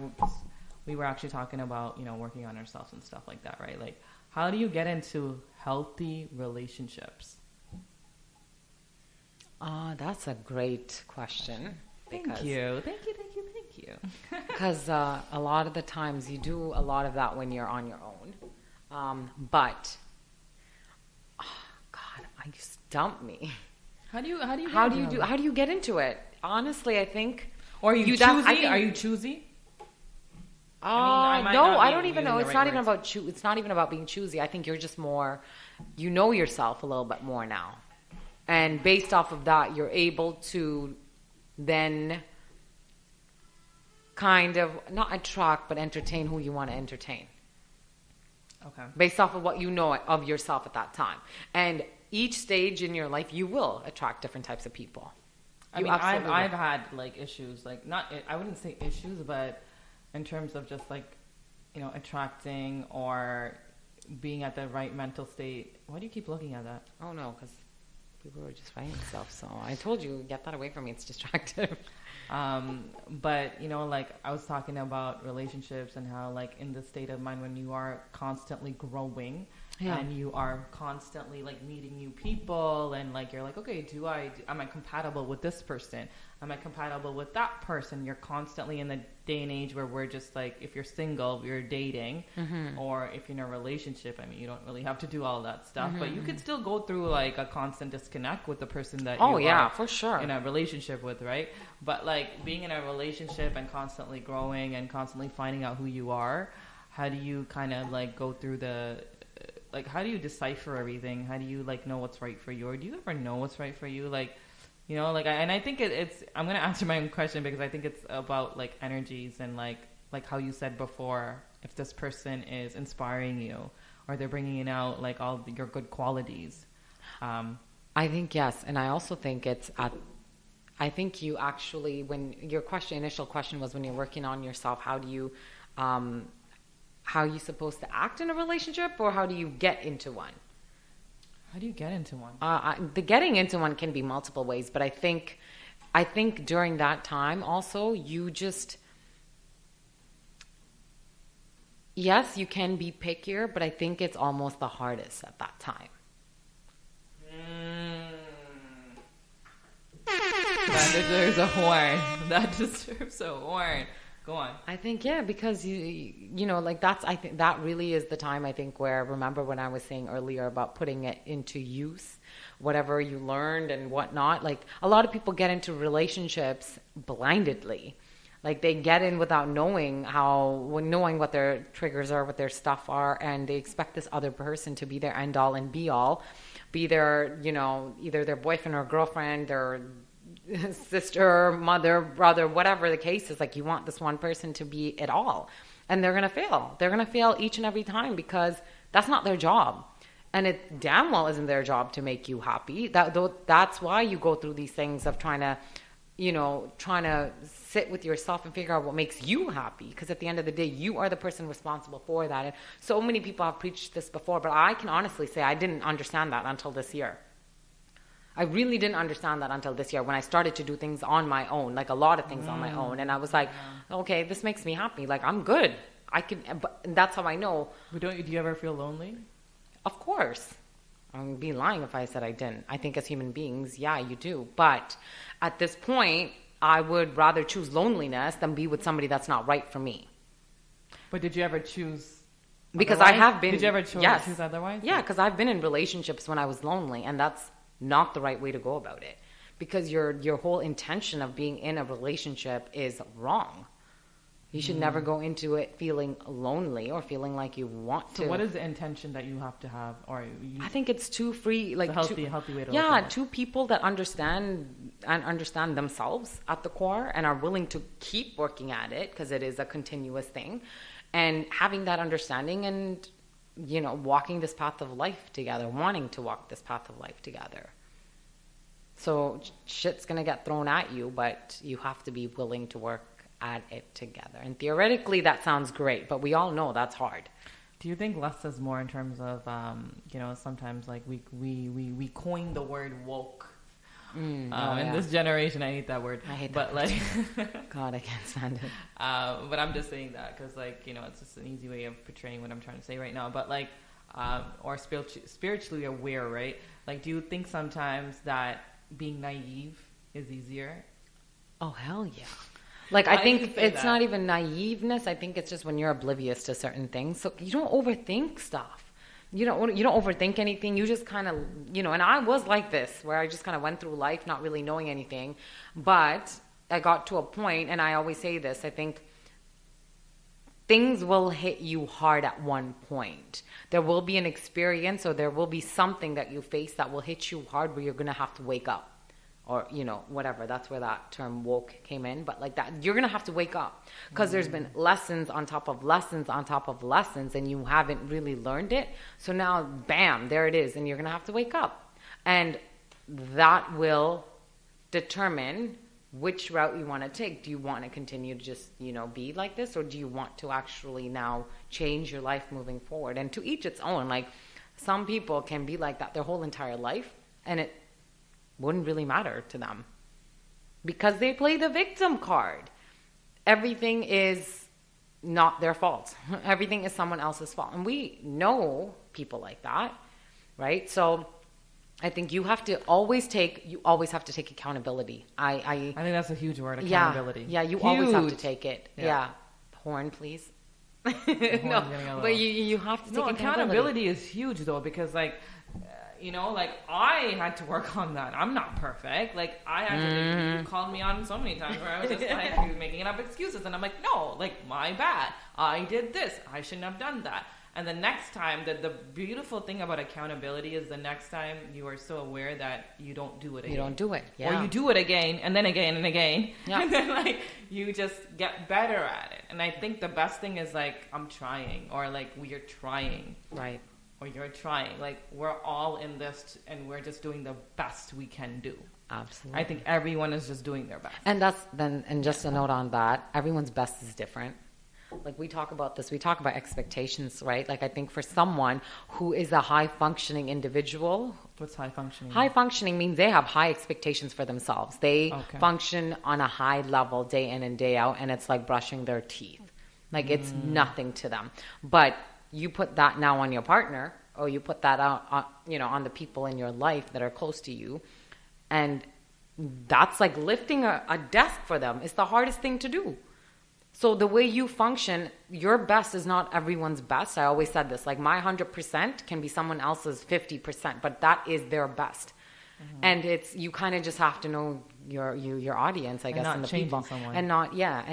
We were actually talking about, working on ourselves and stuff like that, right? Like, how do you get into healthy relationships? That's a great question. Thank you. Because a lot of the times you do a lot of that when you're on your own. But, God, you stumped me. How do you get into it? Honestly, I think. Or are you choosy? Are you choosy? No, I don't even know. It's not even about It's not even about being choosy. I think you're just more, you know yourself a little bit more now, and based off of that, you're able to then kind of not attract but entertain who you want to entertain. Okay. Based off of what you know of yourself at that time, and each stage in your life, you will attract different types of people. I've had like issues, like I wouldn't say issues, but in terms of just like, attracting or being at the right mental state. Why do you keep looking at that? Oh no, because people were just fighting stuff. So I told you, get that away from me. It's distractive. But like I was talking about relationships and how like in the state of mind when you are constantly growing. Yeah. And you are constantly like meeting new people, and like you're like, okay, am I compatible with this person? Am I compatible with that person? You're constantly in the day and age where we're just like, if you're single, you're dating, or if you're in a relationship, you don't really have to do all that stuff, but you could still go through like a constant disconnect with the person that you are for sure in a relationship with, right? But like being in a relationship and constantly growing and constantly finding out who you are, how do you kind of like go through how do you decipher everything? How do you like know what's right for you? Or do you ever know what's right for you? Like, You know, like, I think it's, I'm going to answer my own question because I think it's about like energies and like how you said before, if this person is inspiring you or they're bringing out like all your good qualities. I think yes. And I also think I think you actually, when your initial question was when you're working on yourself, how are you supposed to act in a relationship or how do you get into one? How do you get into one? The getting into one can be multiple ways, but I think during that time also you just, yes, you can be pickier, but I think it's almost the hardest at that time. That deserves a horn. That deserves a horn. Go on. I think, yeah, because you know, like I think that really is the time, I think, where, remember when I was saying earlier about putting it into use, whatever you learned and whatnot, like a lot of people get into relationships blindedly. Like they get in without knowing what their triggers are, what their stuff are, and they expect this other person to be their end all and be all, be their, you know, either their boyfriend or girlfriend, their sister, mother, brother, whatever the case is. Like you want this one person to be it all, and they're gonna fail. They're gonna fail each and every time because that's not their job, and it damn well isn't their job to make you happy. That's why you go through these things of trying to sit with yourself and figure out what makes you happy, because at the end of the day you are the person responsible for that. And so many people have preached this before, but I can honestly say I didn't understand that until this year. I really didn't understand that until this year when I started to do things on my own, like a lot of things on my own. And I was like, okay, this makes me happy. Like I'm good. And that's how I know. But do you ever feel lonely? Of course. I would be lying if I said I didn't. I think as human beings, yeah, you do. But at this point, I would rather choose loneliness than be with somebody that's not right for me. But did you ever choose? Because otherwise? I have been. Did you ever choose otherwise? Yeah, because I've been in relationships when I was lonely, and that's not the right way to go about it. Because your whole intention of being in a relationship is wrong. You should never go into it feeling lonely or feeling like you want to. So what is the intention that you have to have? I think it's two free, like healthy way to look at it. Two people that understand themselves at the core and are willing to keep working at it, because it is a continuous thing, and having that understanding and, you know, walking this path of life together, wanting to walk this path of life together. So shit's gonna get thrown at you, but you have to be willing to work at it together. And theoretically that sounds great, but we all know that's hard. Do you think less is more in terms of you know, sometimes like we coined the word woke in this generation? I hate that word. I hate that, but like God, I can't stand it. But I'm just saying that because, like, you know, it's just an easy way of portraying what I'm trying to say right now. But like or spiritually aware, right? Like, do you think sometimes that being naive is easier? Oh hell yeah. Like, I think it's not even naiveness. I think it's just when you're oblivious to certain things. So you don't overthink stuff. You don't overthink anything. You just kind of, you know, and I was like this, where I just kind of went through life not really knowing anything. But I got to a point, and I always say this, I think things will hit you hard at one point. There will be an experience, or there will be something that you face that will hit you hard where you're going to have to wake up. Or, you know, whatever. That's where that term woke came in. But like that, you're going to have to wake up. Because there's been lessons on top of lessons on top of lessons, and you haven't really learned it. So now, bam, there it is. And you're going to have to wake up. And that will determine which route you want to take. Do you want to continue to just, you know, be like this? Or do you want to actually now change your life moving forward? And to each its own. Like, some people can be like that their whole entire life. And it wouldn't really matter to them because they play the victim card. Everything is not their fault. Everything is someone else's fault. And we know people like that, right? So I think you always have to take accountability. I think that's a huge word, accountability. Yeah, you always have to take it. Yeah. Horn, please. No, but you have to take accountability. Accountability is huge though, because like, you know, like I had to work on that. I'm not perfect. Like I had to. You called me on so many times where I was just like making up excuses, and I'm like, no, like my bad. I did this. I shouldn't have done that. And the next time, the beautiful thing about accountability is the next time you are so aware that you don't do it again. You don't do it. Yeah. Or you do it again and then again and again. Yeah. And then like you just get better at it. And I think the best thing is like, I'm trying, or like we are trying. Right. Or you're trying. Like we're all in this and we're just doing the best we can do. Absolutely. I think everyone is just doing their best. And and just a note on that, everyone's best is different. Like we talk about this, we talk about expectations, right? Like I think for someone who is a high functioning individual. What's high functioning? High functioning means they have high expectations for themselves. They function on a high level day in and day out, and it's like brushing their teeth. Like it's nothing to them. But you put that now on your partner, or you put that out on the people in your life that are close to you, and that's like lifting a desk for them. It's the hardest thing to do. So the way you function, your best is not everyone's best. I always said this, like my 100% can be someone else's 50%, but that is their best. Mm-hmm. And you kind of just have to know your audience, I guess, and the people. Someone. And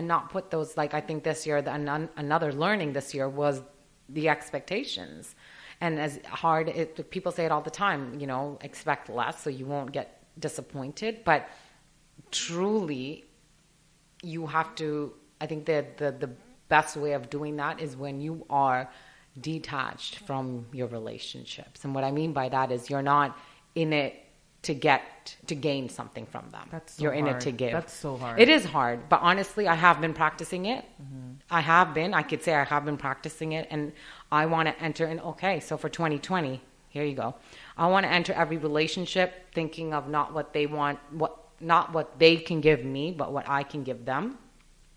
not put those, like I think this year, another learning this year was the expectations. And as hard, people say it all the time, expect less so you won't get disappointed. But truly, you have to, I think that the best way of doing that is when you are detached from your relationships. And what I mean by that is you're not in it to gain something from them. You're in it to give. That's so hard. It is hard, but honestly, I have been practicing it. Mm-hmm. I could say I have been practicing it, and I want to enter in, okay, so for 2020, here you go. I want to enter every relationship thinking of not what they want, not what they can give me, but what I can give them.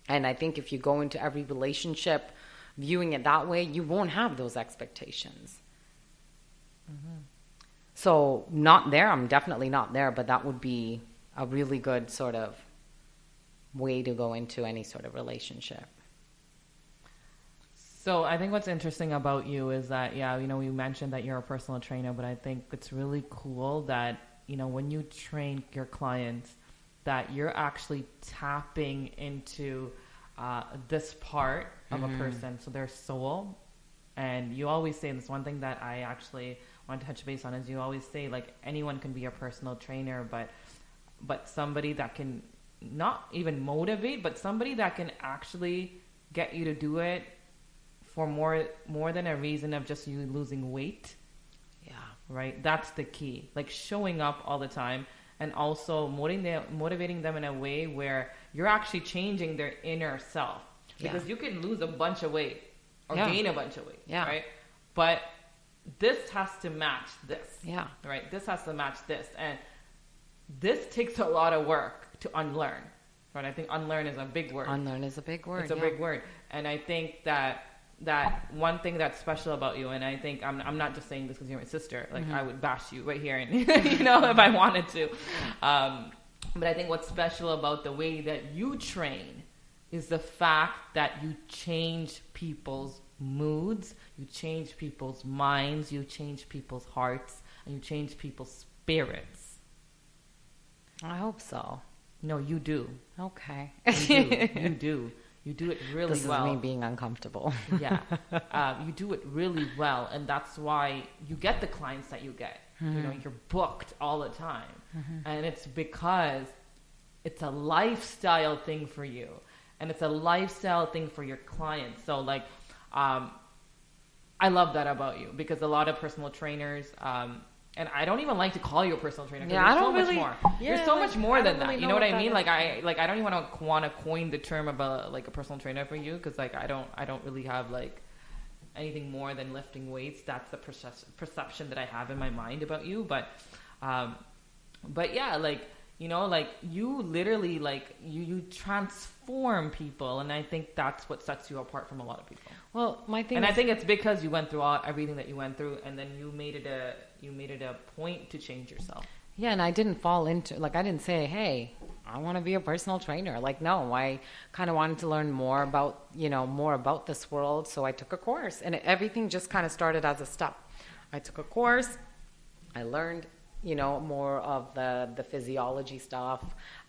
And I think if you go into every relationship viewing it that way, you won't have those expectations. Mm-hmm. So not there, I'm definitely not there, but that would be a really good sort of way to go into any sort of relationship. So I think what's interesting about you is that, you mentioned that you're a personal trainer, but I think it's really cool that, when you train your clients, that you're actually tapping into this part of a person, so their soul. And you always say, and this one thing that I actually want to touch base on, is you always say, like, anyone can be a personal trainer, but somebody that can not even motivate, but somebody that can actually get you to do it for more than a reason of just you losing weight. Yeah. Right? That's the key. Like showing up all the time. And also motivating them in a way where you're actually changing their inner self. Because you can lose a bunch of weight or gain a bunch of weight, right? But this has to match this, right? This has to match this. And this takes a lot of work to unlearn, right? I think unlearn is a big word. Unlearn is a big word, It's a big word. And I think that one thing that's special about you, and I think I'm not just saying this because you're my sister, like I would bash you right here, and if I wanted to, but I think what's special about the way that you train is the fact that you change people's moods, you change people's minds, you change people's hearts, and you change people's spirits. I hope so. No, you do. Okay. You do. You do it really well. This is me being uncomfortable. You do it really well, and that's why you get the clients that you get. Mm-hmm. You're booked all the time, and it's because it's a lifestyle thing for you, and it's a lifestyle thing for your clients. So, like, I love that about you, because a lot of personal trainers, and I don't even like to call you a personal trainer. Yeah, you're so much more. Yeah, you're so much more than really that. You know what I mean? Like I don't even want to coin the term of a personal trainer for you, because like I don't really have like anything more than lifting weights. That's the perception that I have in my mind about you. But yeah, like like you literally like you transform people, and I think that's what sets you apart from a lot of people. Well, my thing, and I think it's because you went through everything that you went through, and then you made it a point to change yourself. Yeah, and I didn't fall into, like, I didn't say, hey, I want to be a personal trainer. Like, no, I kind of wanted to learn more about this world, so I took a course, and everything just kind of started as a step. I took a course, I learned, more of the physiology stuff,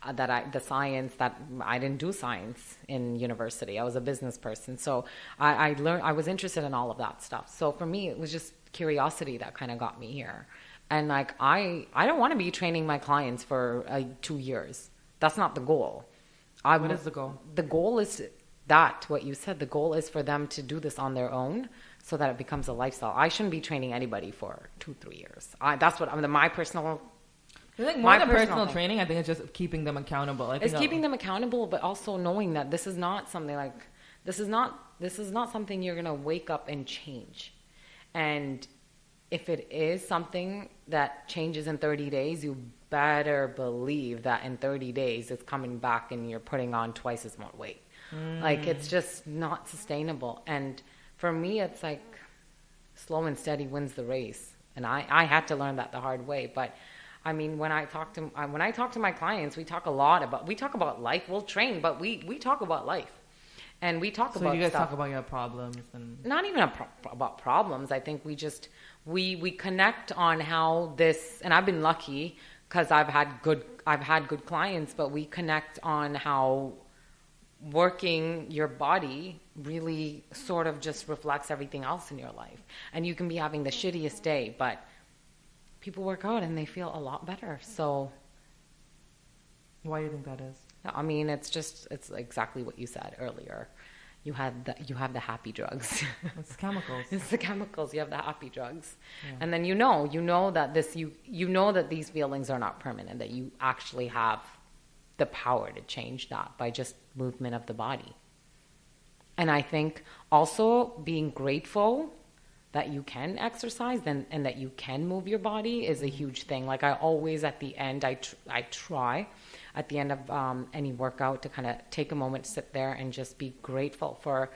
the science that I didn't do science in university. I was a business person. So I learned, I was interested in all of that stuff. So for me, it was just curiosity that kind of got me here. And like, I don't want to be training my clients for 2 years. That's not the goal. What is the goal? The goal is what you said. The goal is for them to do this on their own so that it becomes a lifestyle. I shouldn't be training anybody for 2-3 years. That's what my personal. I think more than personal training, I think it's just keeping them accountable. It's keeping them accountable, but also knowing that this is not something like this is not something you're gonna wake up and change. And if it is something that changes in 30 days, you better believe that in 30 days it's coming back and you're putting on twice as much weight. Like, it's just not sustainable. And for me, it's like slow and steady wins the race. And I had to learn that the hard way. But I mean, when I talk to my clients, we talk about life. We'll train, but we talk about life. And we talk about So you guys stuff. talk about your problems and Not even about problems. I think we connect on how this, and I've been lucky because I've had good clients, but we connect on how working your body really sort of just reflects everything else in your life. And you can be having the shittiest day, but people work out and they feel a lot better. So why do you think that is? I mean, it's exactly what you said earlier. You have the happy drugs. It's chemicals. It's the chemicals. You have the happy drugs. Yeah. And then you know that you know that these feelings are not permanent, that you actually have the power to change that by just movement of the body. And I think also being grateful that you can exercise and that you can move your body is a huge thing. Like, I always at the end, I try at the end of any workout to kind of take a moment to sit there and just be grateful for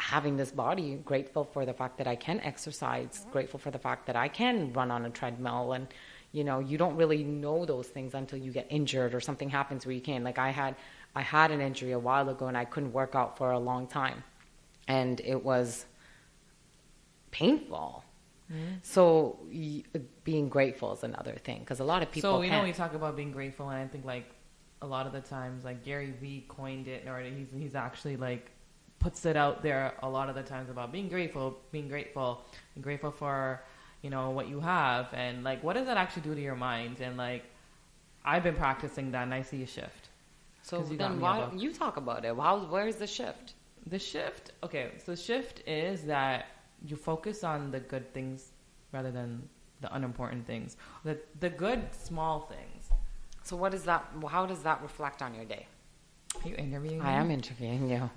having this body, grateful for the fact that I can exercise, grateful for the fact that I can run on a treadmill. And you don't really know those things until you get injured or something happens where you can. Like, I had an injury a while ago and I couldn't work out for a long time, and it was painful. So being grateful is another thing, because a lot of people. So we talk about being grateful, and I think like a lot of the times, like Gary Vee coined it, or he's actually like puts it out there a lot of the times about being grateful for what you have, and like what does that actually do to your mind? And like I've been practicing that, and I see a shift. So then why you talk about it? Where's the shift? The shift, okay. So the shift is that you focus on the good things rather than the unimportant things. The good small things. So what is that? How does that reflect on your day? Are you interviewing me? I am interviewing you.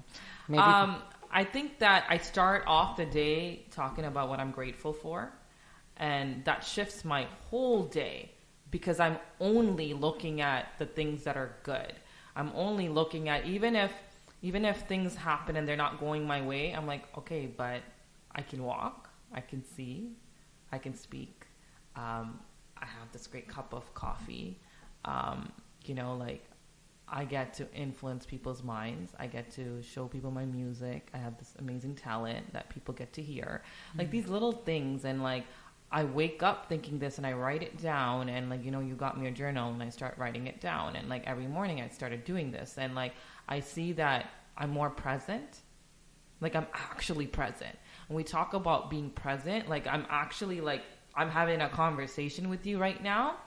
Maybe. I think that I start off the day talking about what I'm grateful for, and that shifts my whole day because I'm only looking at the things that are good. I'm only looking at even if things happen and they're not going my way, I'm like, okay, but I can walk, I can see, I can speak. I have this great cup of coffee. Like I get to influence people's minds. I get to show people my music. I have this amazing talent that people get to hear. Like these little things, and like I wake up thinking this and I write it down, and like, you got me a journal and I start writing it down, and like every morning I started doing this, and like I see that I'm more present. Like I'm actually present. When we talk about being present, like I'm actually like I'm having a conversation with you right now.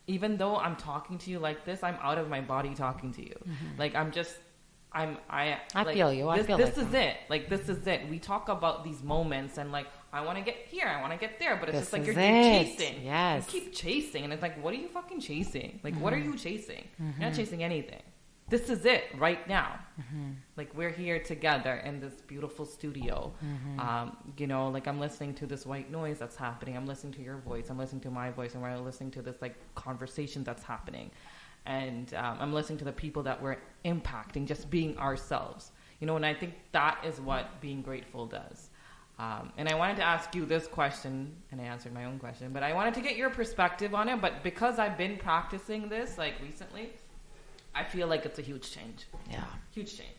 Even though I'm talking to you like this, I'm out of my body talking to you. Mm-hmm. Like I feel you. This is it. Like this is it. We talk about these moments and like I want to get here, I want to get there, but it's just like you're chasing. Yes. You keep chasing, and it's like, what are you fucking chasing? Like what are you chasing? You're not chasing anything. This is it right now. Like we're here together in this beautiful studio. Like I'm listening to this white noise that's happening. I'm listening to your voice. I'm listening to my voice, and we're listening to this like conversation that's happening. And I'm listening to the people that we're impacting, just being ourselves. And I think that is what being grateful does. And I wanted to ask you this question, and I answered my own question, but I wanted to get your perspective on it. But because I've been practicing this like recently, I feel like it's a huge change. Yeah. Huge change.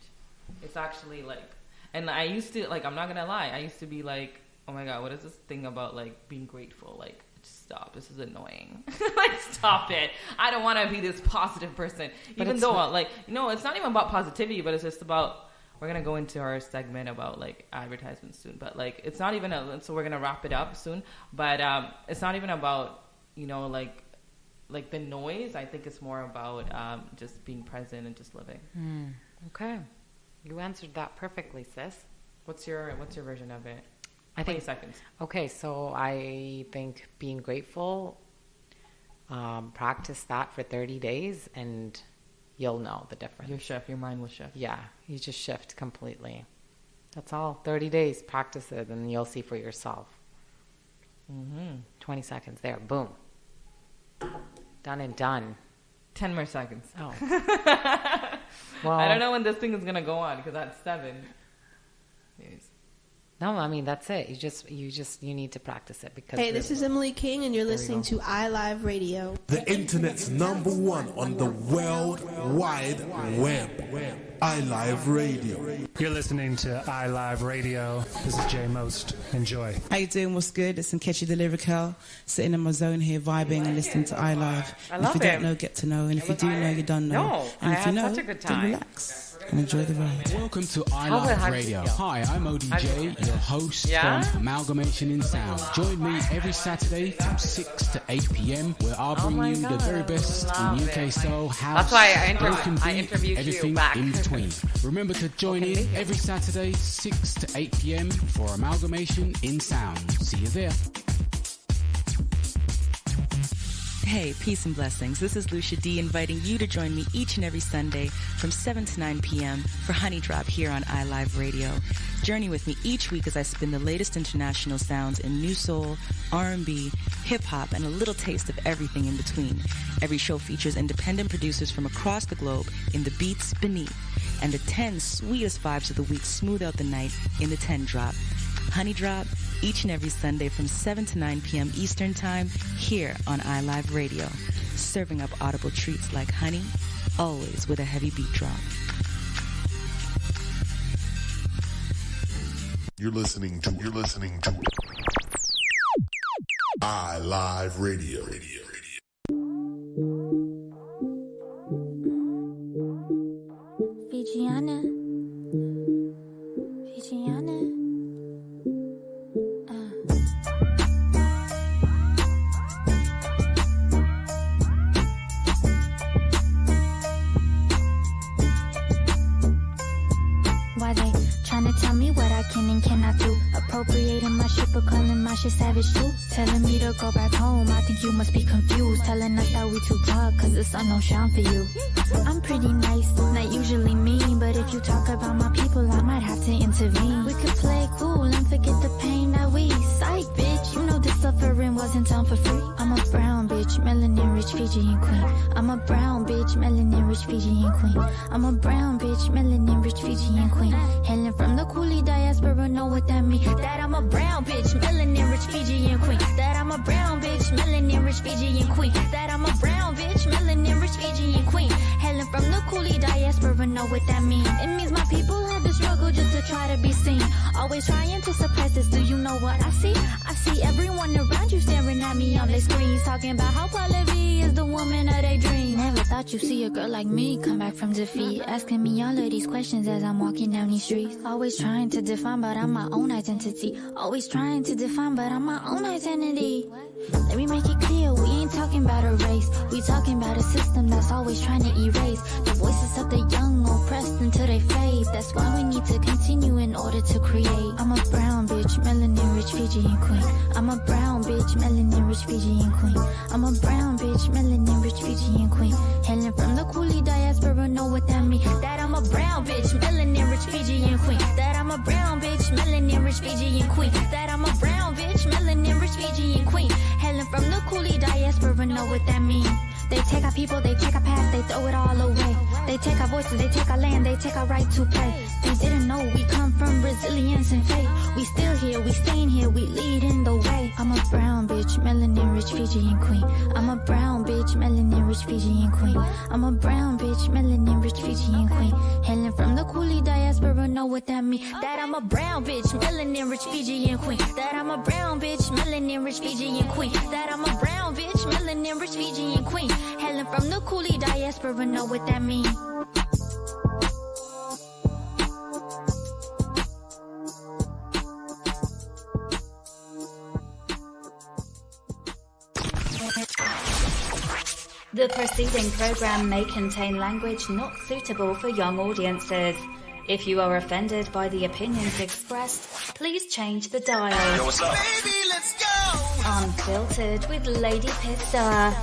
It's actually like, and I used to, like, I'm not going to lie, I used to be like, oh my God, what is this thing about like being grateful? Like stop. This is annoying. Like, stop it. I don't want to be this positive person. Even though, like, you know, it's not even about positivity, but it's just about, we're going to go into our segment about, like, advertisements soon. But, like, it's not even, so we're going to wrap it up soon. But it's not even about, you know, like the noise. I think it's more about just being present and just living. Okay. You answered that perfectly, sis. What's your version of it? 20 seconds. Okay, so I think being grateful, practice that for 30 days and you'll know the difference. Your mind will shift. Yeah, you just shift completely. That's all. 30 days, practice it and you'll see for yourself. 20 seconds there, boom. Done and done. 10 more seconds. Oh. Well, I don't know when this thing is going to go on because that's 7. Yes. No, I mean, that's it. You need to practice it because. Hey, this is Emily King, and you're listening to iLive Radio. The internet's #1 on the World Wide Web. iLive Radio. You're listening to iLive Radio. This is Jay Most. Enjoy. How you doing? What's good? It's Nkechi the Lyrical, sitting in my zone here, vibing and listening to iLive. And if you don't know, get to know. And if you do know, you don't know. No, and if you know, such a good then time. relax and enjoy the ride. Welcome to iLive Radio. Hi, I'm ODJ, your host from Amalgamation in Sound. Join me every Saturday from 6 to 8 p.m. where I'll bring you the very best in UK soul, house, That's why I everything interviewed you back. in between. Remember to join in every Saturday, 6 to 8 p.m. for Amalgamation in Sound. See you there. Hey, peace and blessings. This is Lucia D inviting you to join me each and every Sunday from 7 to 9 p.m. for Honey Drop here on iLive Radio. Journey with me each week as I spin the latest international sounds in new soul, R&B, hip-hop, and a little taste of everything in between. Every show features independent producers from across the globe in the beats beneath, and the 10 sweetest vibes of the week smooth out the night in the 10 Drop. Honey Drop, each and every Sunday from 7 to 9 p.m. Eastern Time, here on iLive Radio. Serving up audible treats like honey, always with a heavy beat drop. You're listening to iLive Radio. Fijiana. Why they tryna tell me what I can and cannot do? Appropriating my shit but calling my shit savage too. Telling me to go back home, I think you must be confused. Telling us that we too tough cause it's unknown shine for you. I'm pretty nice, not usually mean, but if you talk about my people I might have to intervene. We could play cool and forget the pain that we psych, bitch. You know this suffering wasn't done for free. I'm a brown bitch, melanin rich Fijian queen. I'm a brown bitch, melanin rich Fijian queen. I'm a brown bitch, melanin rich Fijian queen. Hailing from the coolie diaspora, know what that mean. That I'm a brown bitch, melanin rich Fijian queen. That I'm a brown bitch, melanin rich Fijian queen. That I'm a brown bitch, melanin rich Fijian queen. Hailing from the coolie diaspora, know what that mean. It means my people had to struggle just to try to be seen. Always trying to suppress this, do you know what I see? I see everyone around you staring at me on their screens, talking about how quality is the woman of their dreams. Never thought you'd see a girl like me come back from defeat, asking me all of these questions as I'm walking down these streets. Always trying to define, but I'm my own identity. Always trying to define, but I'm my own identity. Let me make it clear, we ain't talking about a race. We talking about a system that's always trying to erase the voices of the young oppressed until they fade. That's why we need to continue in order to create. I'm a brown bitch, melanin rich Fijian queen. I'm a brown bitch, melanin rich Fijian queen. I'm a brown bitch, melanin rich Fijian queen. Hailing from the coolie diaspora, know what that mean. That I'm a brown bitch, melanin rich Fijian queen. That I'm a brown bitch, melanin rich Fijian queen. That I'm a brown bitch, melanin rich Fijian queen. Hailing from the coolie diaspora, know what that mean. They take our people, they take our past, they throw it all away. They take our voices, they take our land, they take our right to play. They didn't know we come from resilience and faith. We still here, we staying here, we leading the way. I'm a brown bitch, melanin rich Fijian queen. I'm a brown bitch, melanin rich Fijian queen. I'm a brown bitch, melanin rich Fijian queen. Hailing from the coolie diaspora, know what that mean. That I'm a brown bitch, melanin rich Fijian queen. That I'm a brown bitch, melanin rich Fijian queen. That I'm a brown bitch, melanin rich Fijian queen. Hailing from the coolie diaspora, know what that mean. The preceding program may contain language not suitable for young audiences. If you are offended by the opinions expressed, please change the dial. Yo, what's up? Baby, let's go! Unfiltered with Lady Pista.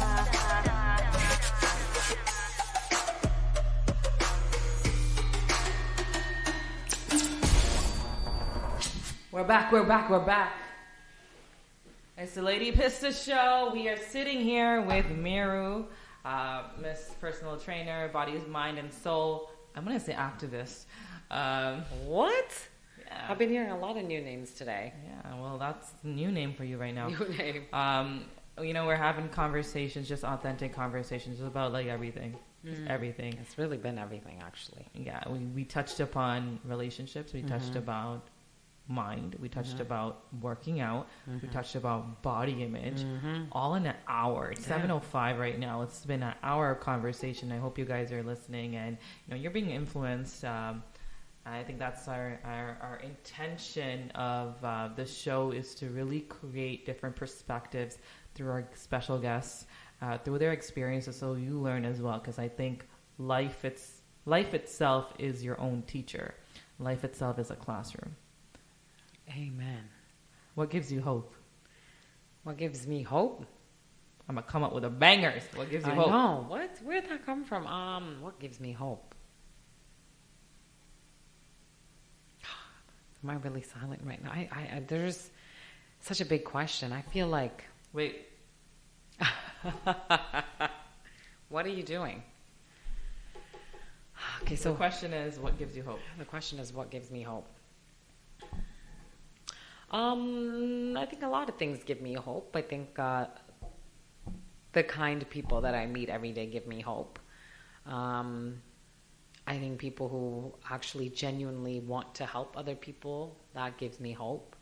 We're back. It's the Lady Pista Show. We are sitting here with Miru, Miss Personal Trainer, Body, Mind, and Soul. I'm going to say activist. What? Yeah. I've been hearing a lot of new names today. Yeah, well, that's the new name for you right now. New name. We're having conversations, just authentic conversations about like everything. Just everything. It's really been everything, actually. Yeah, we touched upon relationships. We touched about mind. We touched about working out. We touched about body image. All in an hour. It's 7:05 right now. It's been an hour of conversation. I hope you guys are listening and you're being influenced. I think that's our intention of the show is to really create different perspectives through our special guests, through their experiences, so you learn as well. Because I think life itself is your own teacher. Life itself is a classroom. Amen. What gives you hope? What gives me hope? I'm gonna come up with a bangers. What gives you hope? I know. Where'd that come from? What gives me hope? Am I really silent right now? I there's such a big question. I feel like. Wait. What are you doing? Okay, so the question is, what gives you hope? The question is, what gives me hope? I think a lot of things give me hope. I think the kind people that I meet every day give me hope. I think people who actually genuinely want to help other people, that gives me hope.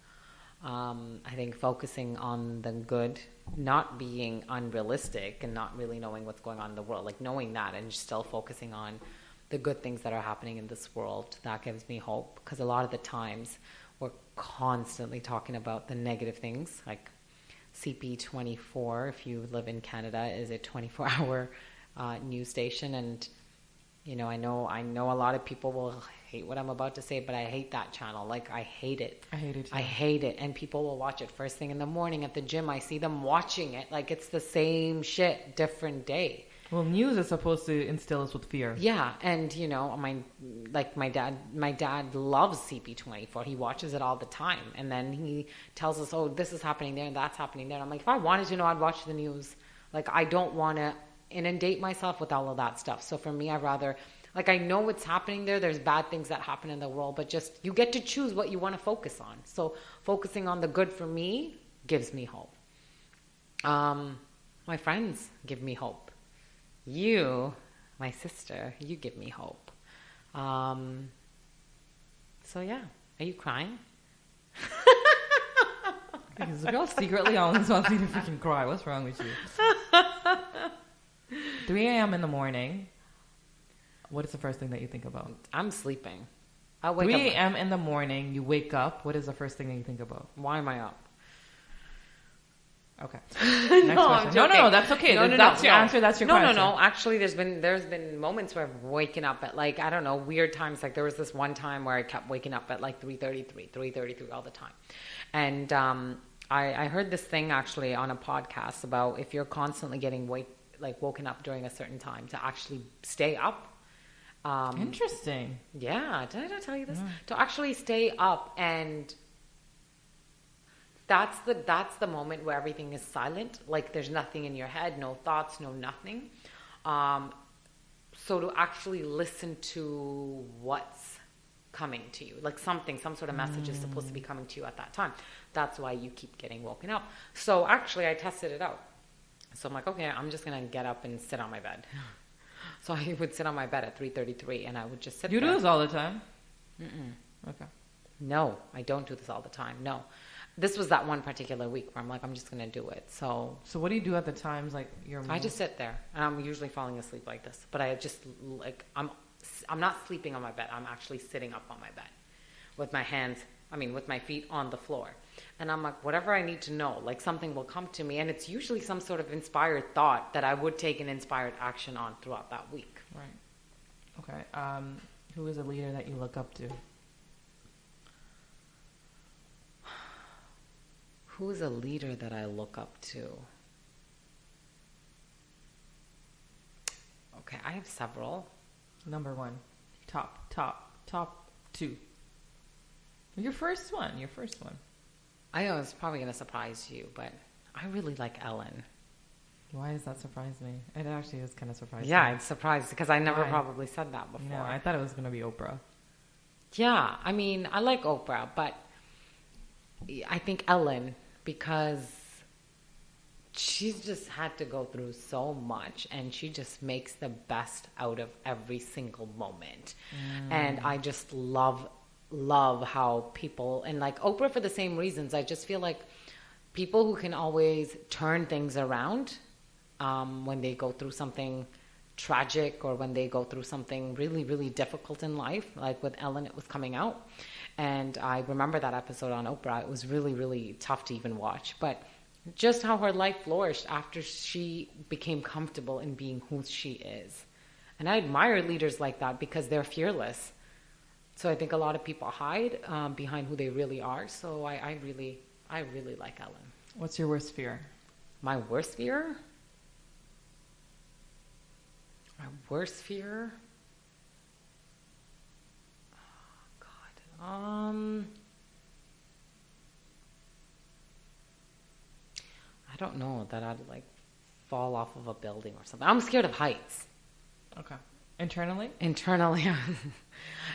I think focusing on the good, not being unrealistic and not really knowing what's going on in the world, like knowing that and still focusing on the good things that are happening in this world, that gives me hope. Because a lot of the times we're constantly talking about the negative things, like CP24, if you live in Canada, is a 24-hour news station. And, I know a lot of people will hate what I'm about to say, but I hate that channel. Like, I hate it. I hate it too. I hate it. And people will watch it first thing in the morning at the gym. I see them watching it like it's the same shit, different day. Well, news is supposed to instill us with fear. Yeah, and my dad loves CP24. He watches it all the time, and then he tells us, "Oh, this is happening there, and that's happening there." And I'm like, if I wanted to know, I'd watch the news. Like, I don't want to inundate myself with all of that stuff. So for me, I'd rather, I know what's happening there. There's bad things that happen in the world, but just you get to choose what you want to focus on. So focusing on the good for me gives me hope. My friends give me hope. You, my sister, you give me hope. So yeah, are you crying? Because the girl secretly always wants me to freaking cry. What's wrong with you? 3 a.m. in the morning. What is the first thing that you think about? I'm sleeping. I'll wake 3 up. a.m. in the morning, you wake up. What is the first thing that you think about? Why am I up? Okay. Next question. No, that's okay. That's your answer. That's your question. No. Actually, there's been moments where I've waken up at I don't know, weird times. Like there was this one time where I kept waking up at 3:33 all the time. And I heard this thing actually on a podcast about if you're constantly getting woken up during a certain time to actually stay up. Interesting. Yeah. Did I not tell you this? Yeah. To actually stay up, and that's the moment where everything is silent. Like there's nothing in your head, no thoughts, no nothing. So to actually listen to what's coming to you. Like some sort of message is supposed to be coming to you at that time. That's why you keep getting woken up. So actually I tested it out. So I'm like, okay, I'm just going to get up and sit on my bed. So I would sit on my bed at 3:33 and I would just sit there. You do this all the time? Mm-mm. Okay. No, I don't do this all the time. No. This was that one particular week where I'm like, I'm just going to do it. So what do you do at the times like you're I just sit there. And I'm usually falling asleep like this. But I just like, I'm not sleeping on my bed. I'm actually sitting up on my bed with my feet on the floor. And I'm like, whatever I need to know, like something will come to me. And it's usually some sort of inspired thought that I would take an inspired action on throughout that week. Right. Okay. Who is a leader that you look up to? Who is a leader that I look up to? Okay, I have several. Number one. Top two. Your first one. I know it's probably going to surprise you, but I really like Ellen. Why does that surprise me? It actually is kind of surprising. Yeah, it's surprised because I never probably said that before. No, I thought it was going to be Oprah. Yeah, I mean, I like Oprah, but I think Ellen, because she's just had to go through so much and she just makes the best out of every single moment. And I just love how people, and like Oprah for the same reasons, I just feel like people who can always turn things around when they go through something tragic or when they go through something really, really difficult in life. Like with Ellen, it was coming out. And I remember that episode on Oprah. It was really, really tough to even watch. But just how her life flourished after she became comfortable in being who she is. And I admire leaders like that because they're fearless. So I think a lot of people hide behind who they really are. So I really like Ellen. What's your worst fear? My worst fear? My worst fear? I don't know that I'd like fall off of a building or something. I'm scared of heights. Okay. Internally? Internally. Hey,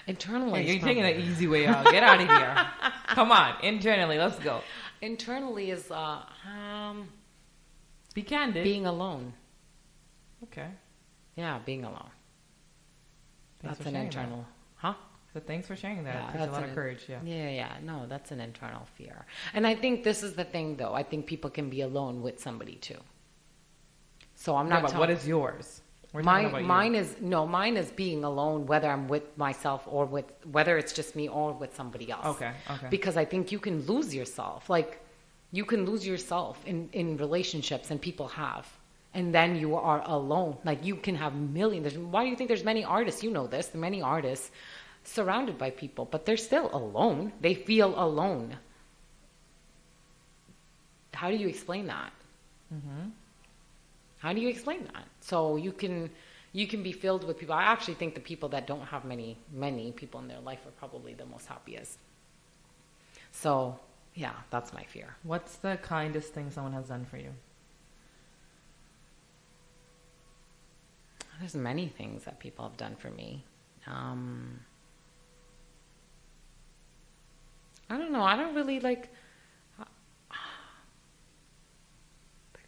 you're taking the easy way out. Get out of here. Come on. Internally. Let's go. Internally is be candid. Being alone. Okay. Yeah, being alone. Thanks that's an internal. That. Huh? So thanks for sharing that. Yeah, It takes a lot of courage. Yeah. No, that's an internal fear. And I think this is the thing, though. I think people can be alone with somebody, too. So I'm not but what is yours? Mine is being alone, whether I'm with myself or whether it's just me or with somebody else. Okay. Because I think you can lose yourself. Like, you can lose yourself in relationships, and people have. And then you are alone. Like, you can have millions. Why do you think there's many artists? You know this. There are many artists surrounded by people, but they're still alone. They feel alone. How do you explain that? Mm-hmm. How do you explain that? So you can be filled with people. I actually think the people that don't have many people in their life are probably the most happiest. So, yeah, that's my fear. What's the kindest thing someone has done for you? There's many things that people have done for me. I don't know. I don't really like the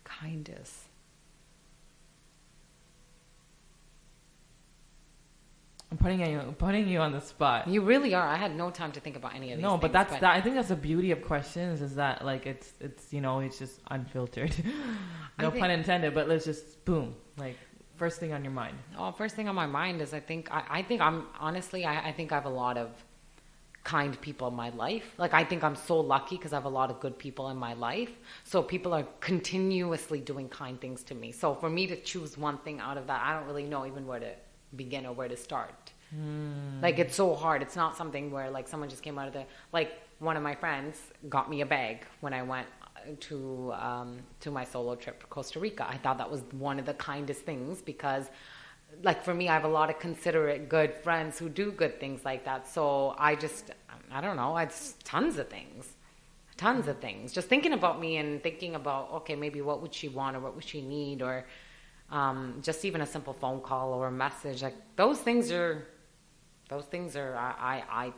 kindest. I'm putting you on the spot. You really are. I had no time to think about any of these things. No, but I think that's the beauty of questions is that like it's it's just unfiltered. No pun intended, but let's just boom. Like first thing on your mind. Oh, first thing on my mind is I think I have a lot of kind people in my life. Like I think I'm so lucky because I have a lot of good people in my life. So people are continuously doing kind things to me. So for me to choose one thing out of that, I don't really know even where to begin or where to start. Like it's so hard. It's not something where like someone just came out of the, like one of my friends got me a bag when I went to my solo trip to Costa Rica. I thought that was one of the kindest things because like for me, I have a lot of considerate, good friends who do good things like that. So I don't know, it's tons of things. Just thinking about me and thinking about, okay, maybe what would she want or what would she need or just even a simple phone call or a message. Like those things are, I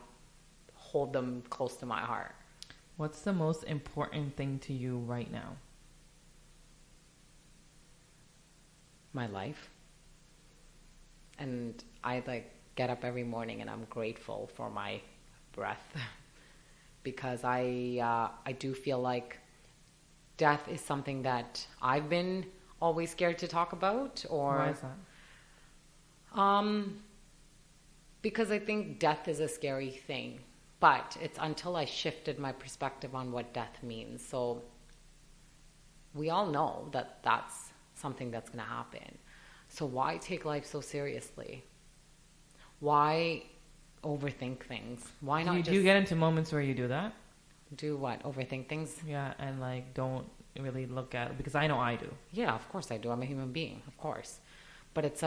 hold them close to my heart. What's the most important thing to you right now? My life. And I get up every morning and I'm grateful for my breath because I do feel like death is something that I've been always scared to talk about. Or why is that? Because I think death is a scary thing, but it's until I shifted my perspective on what death means. So we all know that that's something that's going to happen. So why take life so seriously? Why overthink things? Why not Do you get into moments where you do that? Do what? Overthink things? Yeah, and don't really look at it, because I know I do. Yeah, of course I do. I'm a human being, of course. But it's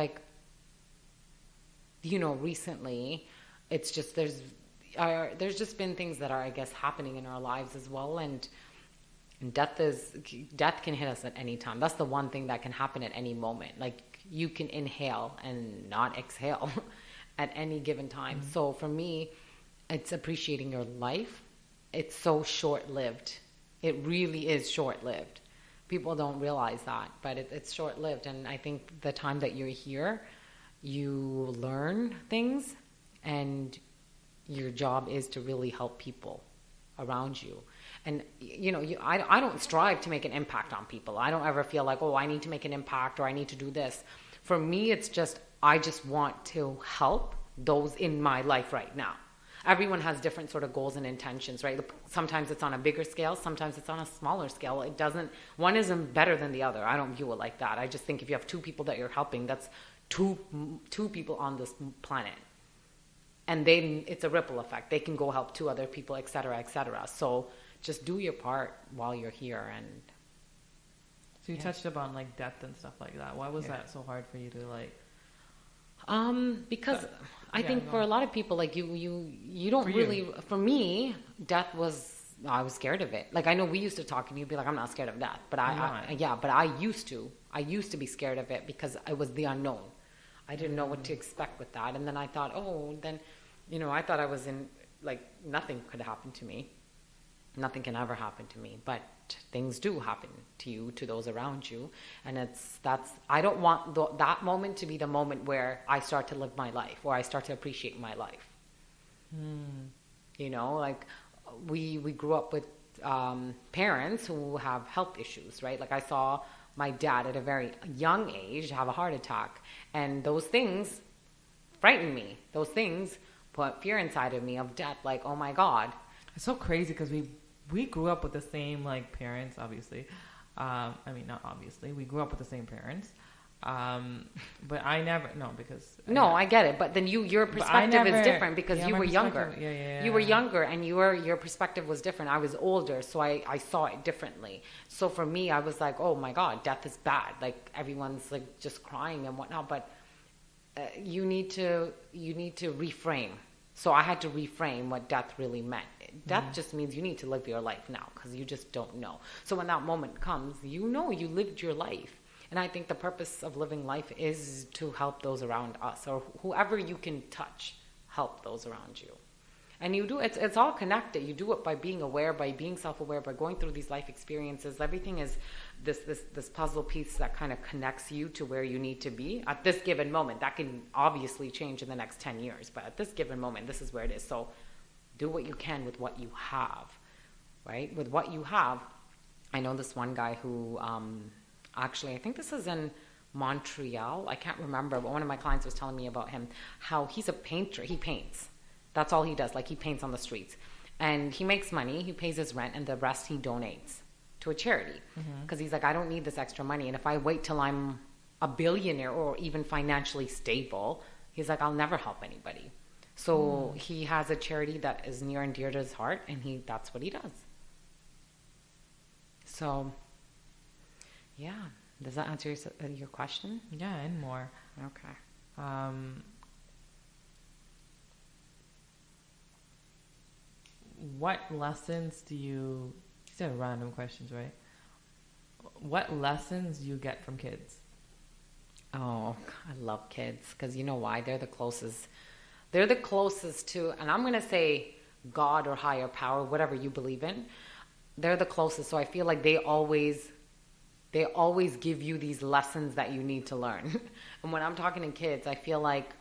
recently, it's just there's just been things that are, I guess, happening in our lives as well, and death can hit us at any time. That's the one thing that can happen at any moment. You can inhale and not exhale at any given time. Mm-hmm. So for me, it's appreciating your life. It's so short-lived. It really is short-lived. People don't realize that, but it's short-lived. And I think the time that you're here, you learn things, and your job is to really help people around you. And, I don't strive to make an impact on people. I don't ever feel like, I need to make an impact or I need to do this. For me, it's just, I just want to help those in my life right now. Everyone has different sort of goals and intentions, right? Sometimes it's on a bigger scale. Sometimes it's on a smaller scale. One isn't better than the other. I don't view it like that. I just think if you have two people that you're helping, that's two people on this planet. And then it's a ripple effect. They can go help two other people, et cetera, et cetera. So just do your part while you're here. And so you touched upon death and stuff like that. Why was that so hard for you to because I think for a lot of people, you don't really. For me, death was. I was scared of it. I know we used to talk, and you'd be like, "I'm not scared of death," but I used to. I used to be scared of it because it was the unknown. I didn't know what to expect with that, and then I thought, I thought I was in nothing could happen to me. Nothing can ever happen to me, but things do happen to you, to those around you, and I don't want that moment to be the moment where I start to live my life, or I start to appreciate my life. We grew up with parents who have health issues, right? I saw my dad at a very young age have a heart attack, and those things frightened me. Those things put fear inside of me of death. Oh my God. It's so crazy because we grew up with the same parents, obviously. Not obviously. We grew up with the same parents. But I never I get it. But then your perspective is different because you were younger. You were younger, and your perspective was different. I was older, so I saw it differently. So for me, I was like, oh my God, death is bad. Everyone's just crying and whatnot. But you need to reframe. So I had to reframe what death really meant. Death just means you need to live your life now because you just don't know. So when that moment comes, you lived your life. And I think the purpose of living life is to help those around us, or whoever you can touch, help those around you. And you do, it's all connected. You do it by being aware, by being self-aware, by going through these life experiences. Everything is this puzzle piece that kind of connects you to where you need to be at this given moment. That can obviously change in the next 10 years, but at this given moment, this is where it is. So do what you can with what you have, right? With what you have. I know this one guy who, actually, I think this is in Montreal. I can't remember, but one of my clients was telling me about him, how he's a painter. He paints. That's all he does. He paints on the streets. And he makes money. He pays his rent, and the rest he donates to a charity. Because he's like, I don't need this extra money. And if I wait till I'm a billionaire or even financially stable, he's like, I'll never help anybody. So he has a charity that is near and dear to his heart, and that's what he does. So, yeah. Does that answer your question? Yeah, and more. Okay. What lessons do you... These are random questions, right? What lessons do you get from kids? Oh, I love kids. Because you know why? They're the closest. They're the closest to... And I'm going to say God or higher power, whatever you believe in, they're the closest. So I feel like they always give you these lessons that you need to learn. And when I'm talking to kids, I feel like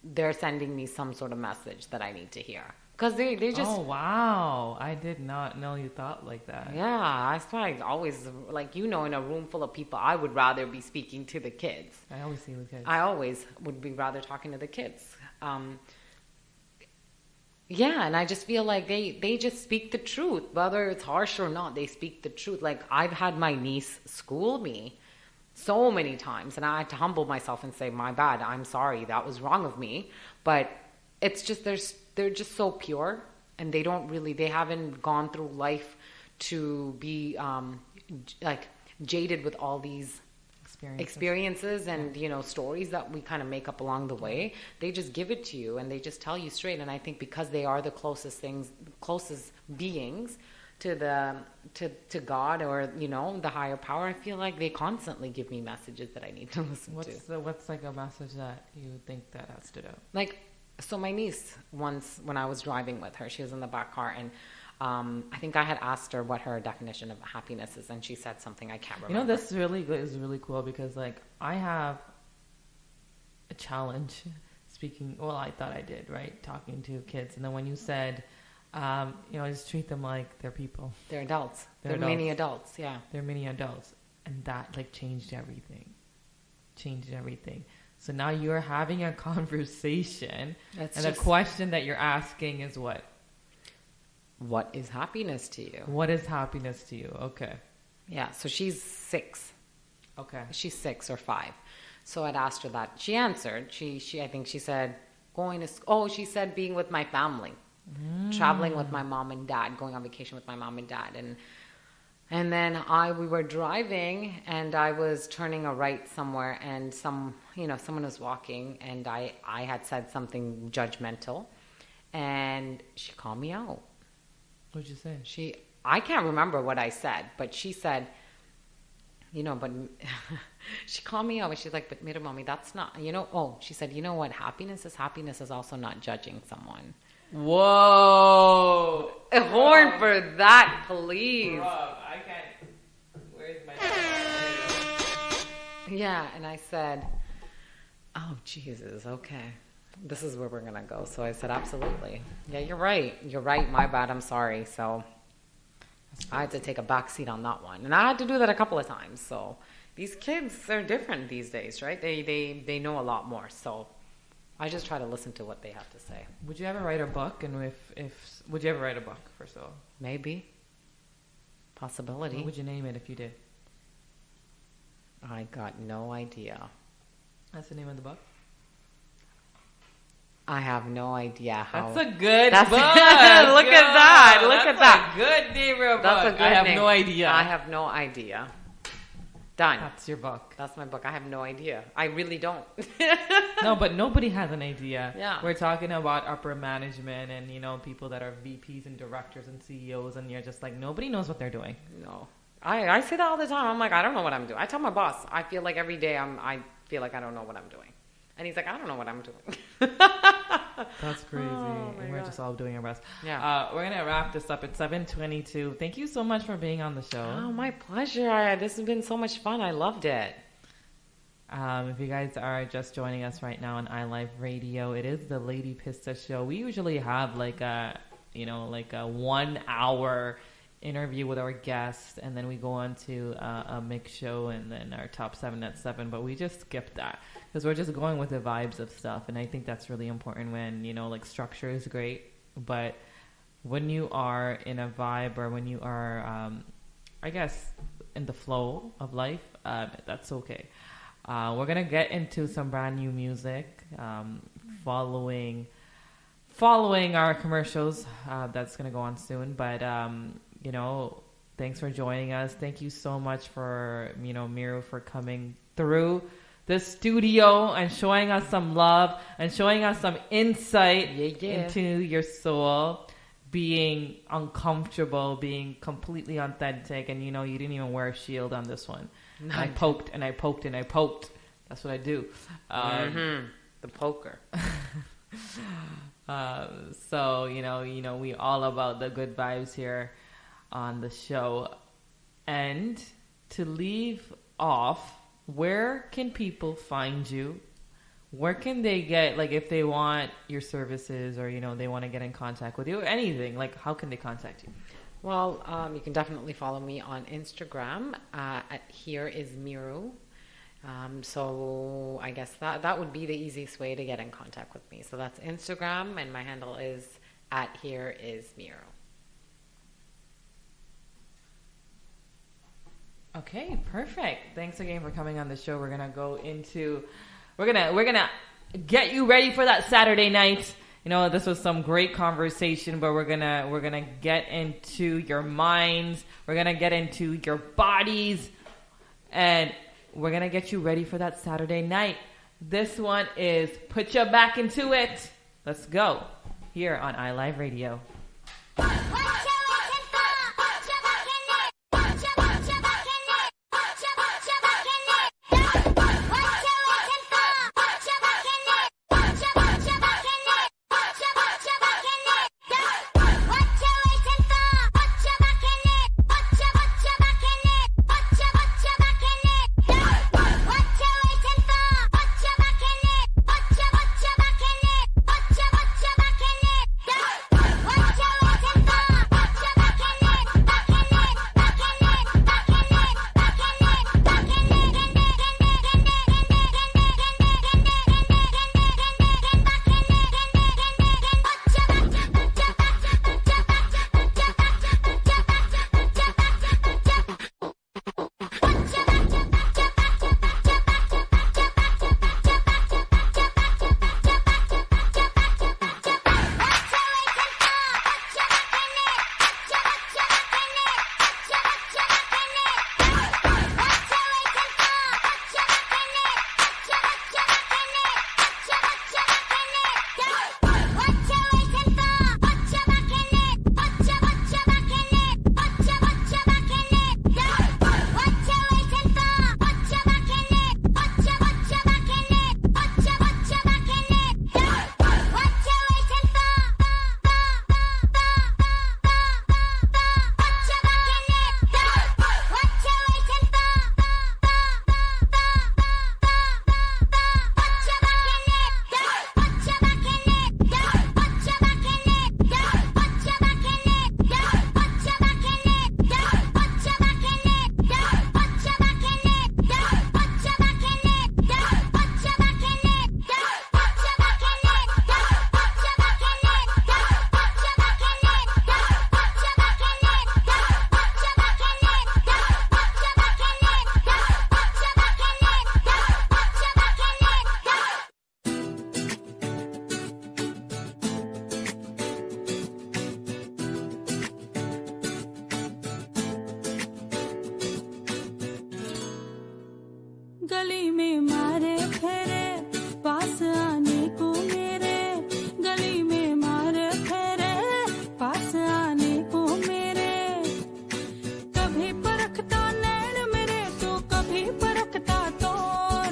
they're sending me some sort of message that I need to hear. Because they just... Oh, wow. I did not know you thought like that. Yeah, I swear I always, like, in a room full of people, I would rather be speaking to the kids. I always see the kids. I always would be rather talking to the kids. Yeah, and I just feel like they just speak the truth. Whether it's harsh or not, they speak the truth. Like, I've had my niece school me so many times, and I had to humble myself and say, my bad, I'm sorry, that was wrong of me. But it's just, they're just so pure, and they haven't gone through life to be like jaded with all these experiences and stories that we kind of make up along the way. They just give it to you, and they just tell you straight. And I think because they are the closest beings to God or the higher power, I feel like they constantly give me messages that I need to listen to. What's like a message that you think that has stood out? Like, so my niece once, when I was driving with her, she was in the back car, and I think I had asked her what her definition of happiness is, and she said something I can't remember. This really is really cool because, like, I have a challenge speaking. Well, I thought I did, right? Talking to kids, and then when you said, just treat them like they're people. They're adults. They're adults. Mini adults. Yeah. They're mini adults, and that like changed everything. So now you're having a conversation, the question that you're asking is what? What is happiness to you? What is happiness to you? Okay. Yeah, so she's 6. Okay. She's 6 or 5. So I'd asked her that. She answered. I think she said she said being with my family. Traveling with my mom and dad, going on vacation with my mom and dad. And then we were driving, and I was turning a right somewhere, and someone was walking, and I had said something judgmental, and she called me out. What'd you say? I can't remember what I said, but she said, but she called me out, and she's like, but Mira Mommy, that's not, she said, what happiness is also not judging someone. Whoa! A horn for that, please. Bro, I can't. Where's my... Yeah, and I said, oh, Jesus, okay. This is where we're going to go. So I said, absolutely. Yeah, you're right. You're right. My bad. I'm sorry. So I had to take a back seat on that one. And I had to do that a couple of times. So these kids are different these days, right? They know a lot more. So I just try to listen to what they have to say. Would you ever write a book? And would you ever write a book, first of all? Maybe. Possibility. What would you name it if you did? I got no idea. That's the name of the book? I have no idea how. That's a good book. Look at that. Look at that. That's a good name of a book. That's a good I have name. no idea. I have no idea. Done. That's your book. That's my book. I have no idea. I really don't. No, but nobody has an idea. Yeah. We're talking about upper management and, people that are VPs and directors and CEOs, and you're just like, nobody knows what they're doing. No. I say that all the time. I'm like, I don't know what I'm doing. I tell my boss, I feel like every day I feel like I don't know what I'm doing. And he's like, I don't know what I'm doing. That's crazy. Oh, and we're just all doing our best. Yeah. We're going to wrap this up at 7:22. Thank you so much for being on the show. Oh, my pleasure. This has been so much fun. I loved it. If you guys are just joining us right now on iLive Radio, it is the Lady Pista Show. We usually have like a 1 hour interview with our guests, and then we go on to a mix show and then our top 7 at 7, but we just skipped that because we're just going with the vibes of stuff. And I think that's really important when structure is great, but when you are in a vibe or when you are I guess in the flow of life, that's okay. We're gonna get into some brand new music following our commercials that's gonna go on soon, but thanks for joining us. Thank you so much for, Miru, for coming through the studio and showing us some love and showing us some insight into your soul, being uncomfortable, being completely authentic. And, you didn't even wear a shield on this one. No, I poked and I poked and I poked. That's what I do. The poker. So we all about the good vibes here on the show. And to leave off, where can people find you? Where can they get, like, if they want your services or, they want to get in contact with you or anything, like, how can they contact you? Well, you can definitely follow me on Instagram at Here Is Miru. So I guess that would be the easiest way to get in contact with me. So that's Instagram, and my handle is at Here Is Miru. Okay, perfect. Thanks again for coming on the show. We're gonna go into, we're gonna get you ready for that Saturday night. This was some great conversation, but we're gonna get into your minds. We're gonna get into your bodies, and we're gonna get you ready for that Saturday night. This one is Put Your Back Into It. Let's go here on iLive Radio. गली में मारे फेरे पास आने को मेरे, गली में मारे फेरे पास आने को मेरे, कभी परखता नैन मेरे तो कभी परखता तोर,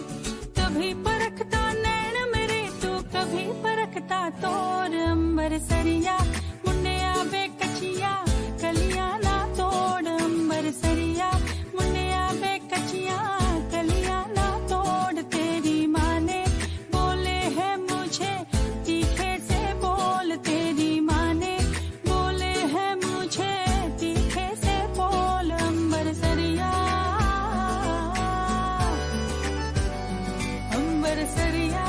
कभी परखता नैन मेरे तो कभी परखता तोर, अंबर सरिया मुन्निया बेकचिया कलियां ना तोड़, अंबर सरिया मुन्निया बेकचिया कलियां ना तोड़, तेरी माँ ने बोले है मुझे तीखे से बोल, तेरी माँ ने बोले है मुझे तीखे से बोल, अंबर सरिया अंबर सरिया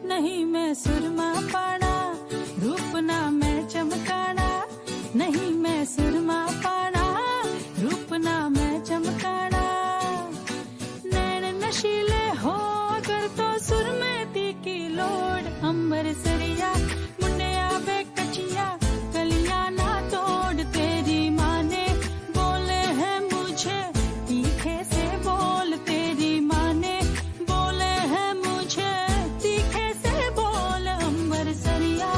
नहीं मैं सुरमा पाना रूप ना मैं चमकाना, नहीं मैं सुरमा पाना रूप ना मैं चमकाना, अमृतसरिया मुंडिया वे कचिया कलियां ना तोड़ तेरी माँ ने बोले हैं मुझे तीखे से बोल तेरी माँ ने बोले हैं मुझे तीखे से बोल अमृतसरिया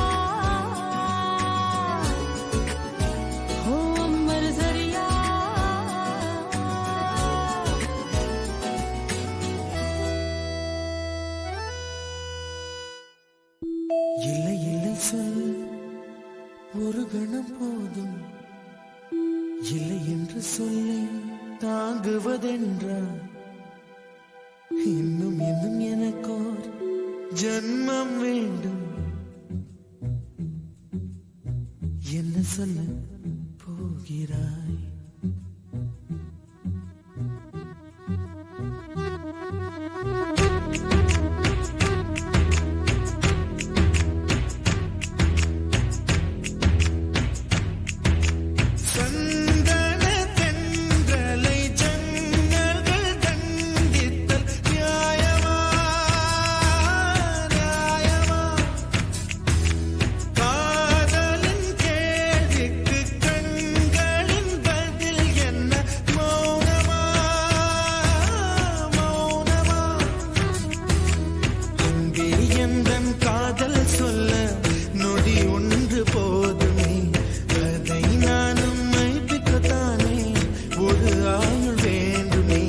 हो अमृतसरिया இல்லை இல்லை சொல் ஒரு கணம் போதும் இல்லை என்று சொல்லி தாங்குவதென்றா இன்னும் இன்னும் எனக்கோர் ஜன்மம் வேண்டும் என்ன சொல்ல போகிறாய் சந்தன தென்றலை ஜன்னல்கள் தண்டித்தல் நியாயமா நியாயமா காதலின் கேள்விக்கு கண்களின் பதில் என்ன மௌனமா மௌனமா அங்கே எந்தன் காதல் சொல்ல நொடி ஒன்று போதுமே அதை நானும் மைப்பிக்கத்தானே ஒரு ஆயுள் வேண்டுமே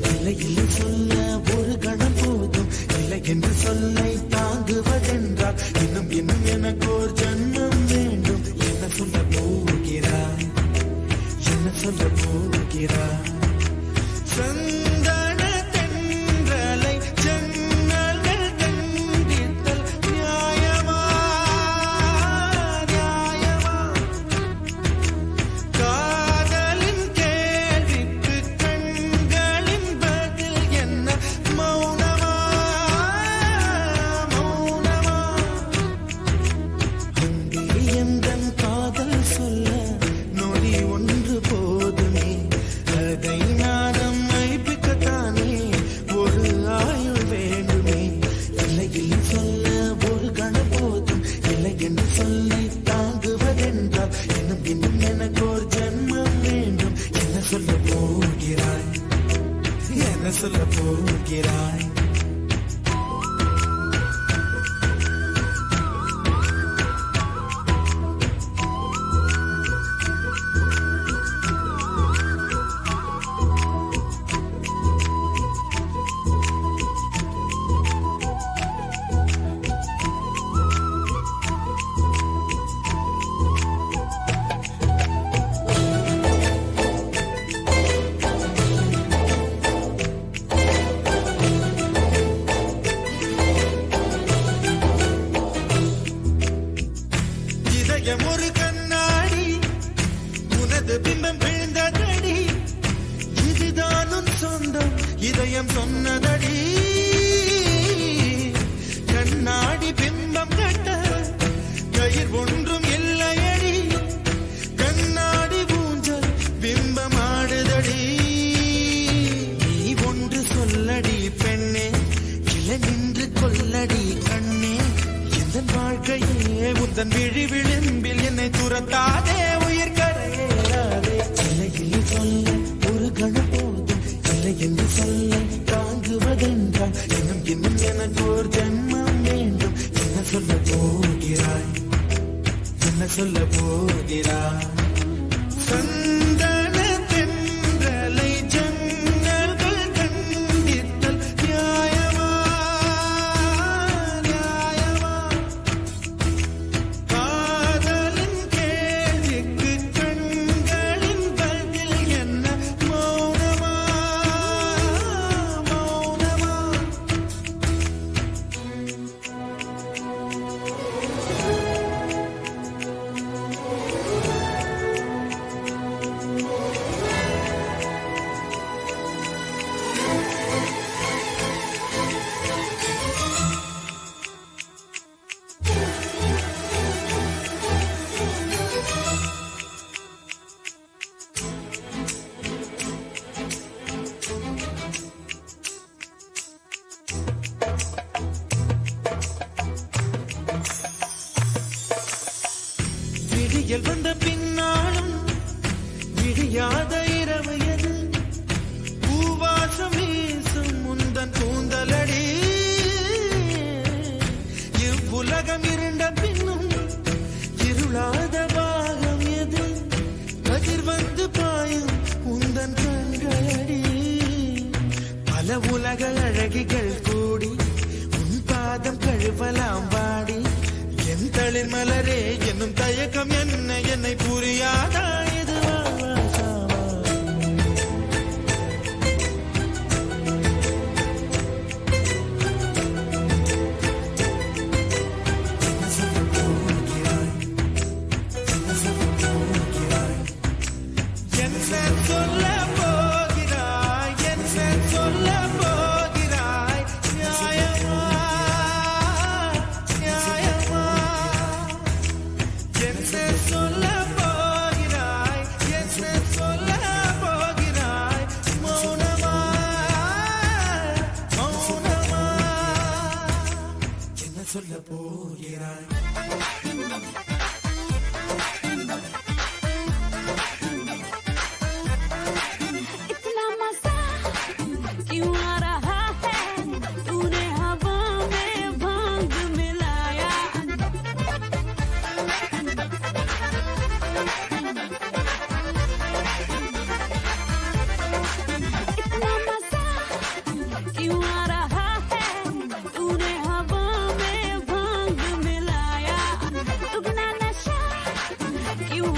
இல்லை இல்லை சொல்ல ஒரு கணம் போதும் இல்லை என்று சொல்லை தாங்குவதென்றால் இன்னும் இன்னும் எனக்கு ஒரு ஜன்மம் வேண்டும் என்ன சொல்ல போகிறாய் என்ன சொல்ல போகிறாய் சந்தன தென்றலை ஜன்னல்கள் தண்டித்தல் நியாயமா நியாயமா காதலின் கேள்விக்கு கண்களின் பதில் என்ன மௌனமா மௌனமா அங்கே எந்தன் காதல் சொல்ல நொடி ஒன்று போதுமே அதை நானும் மைப்பிக்கத்தானே ஒரு ஆயுள் வேண்டுமே இல்லை இல்லை சொல்ல ஒரு கணம் போதும் இல்லை என்று சொல்லை தாங்குவதென்றால் இன்னும் இன்னும் எனக்கு ஒரு ஜன்மம் வேண்டும் என்ன சொல்ல போகிறாய் என்ன சொல்ல போகிறாய் இதயம் ஒரு கண்ணாடி உனது பிம்பம் விழுந்ததடி இதுதான் உன் சொந்தம் இதயம் சொன்னதடி கண்ணாடி பிம்பம் கட்ட கயிர் ஒன்றும் இல்லையடி கண்ணாடி ஊஞ்சல் பிம்பம் ஆடுதடி நீ ஒன்று சொல்லடி பெண்ணே கிளை நின்று கொல்லடி கண்ணே எந்தன் வாழ்க்கையே உந்தன் விழி விளிம்பில் என்னை துரத்தாதே உயிர் கரையேறாதே இல்லை இல்லை சொல்ல ஒரு கணம் போதும் இல்லை என்று சொல்ல தாங்குவதென்றால் இன்னும் இன்னும் எனக்கு ஒரு ஜன்மம் வேண்டும் என்ன சொல்ல போகிறாய் என்ன சொல்ல போகிறாய் சந்தன தென்றலை ஜன்னல்கள் தண்டித்தல் நியாயமா நியாயமா காதலின் கேள்விக்கு கண்களின் பதில் என்ன மௌனமா மௌனமா விடியல் வந்த பின்னாலும் விடியாத இரவு எது பூவாசம் வீசும் முந்தன் கூந்தலடி இவ்வுலகம் இருண்ட பின்னும் இருளாத பாகம் எது கதிர் வந்து பாயும் உந்தன் கண்களடி பல உலக அழகிகள் கூடி உன் பாதம் கழுவலாம் வாடி என் தளிர் மலரே என்னும் தயக்கம் என்ன என்னை புரியாதா இதுவா சொல்ல போகிறாய் इतना मजा क्यों आ रहा है तूने हवा में भांग मिलाया इतना मजा क्यों आ रहा है तूने हवा में भांग मिलाया दुगना नशा क्यों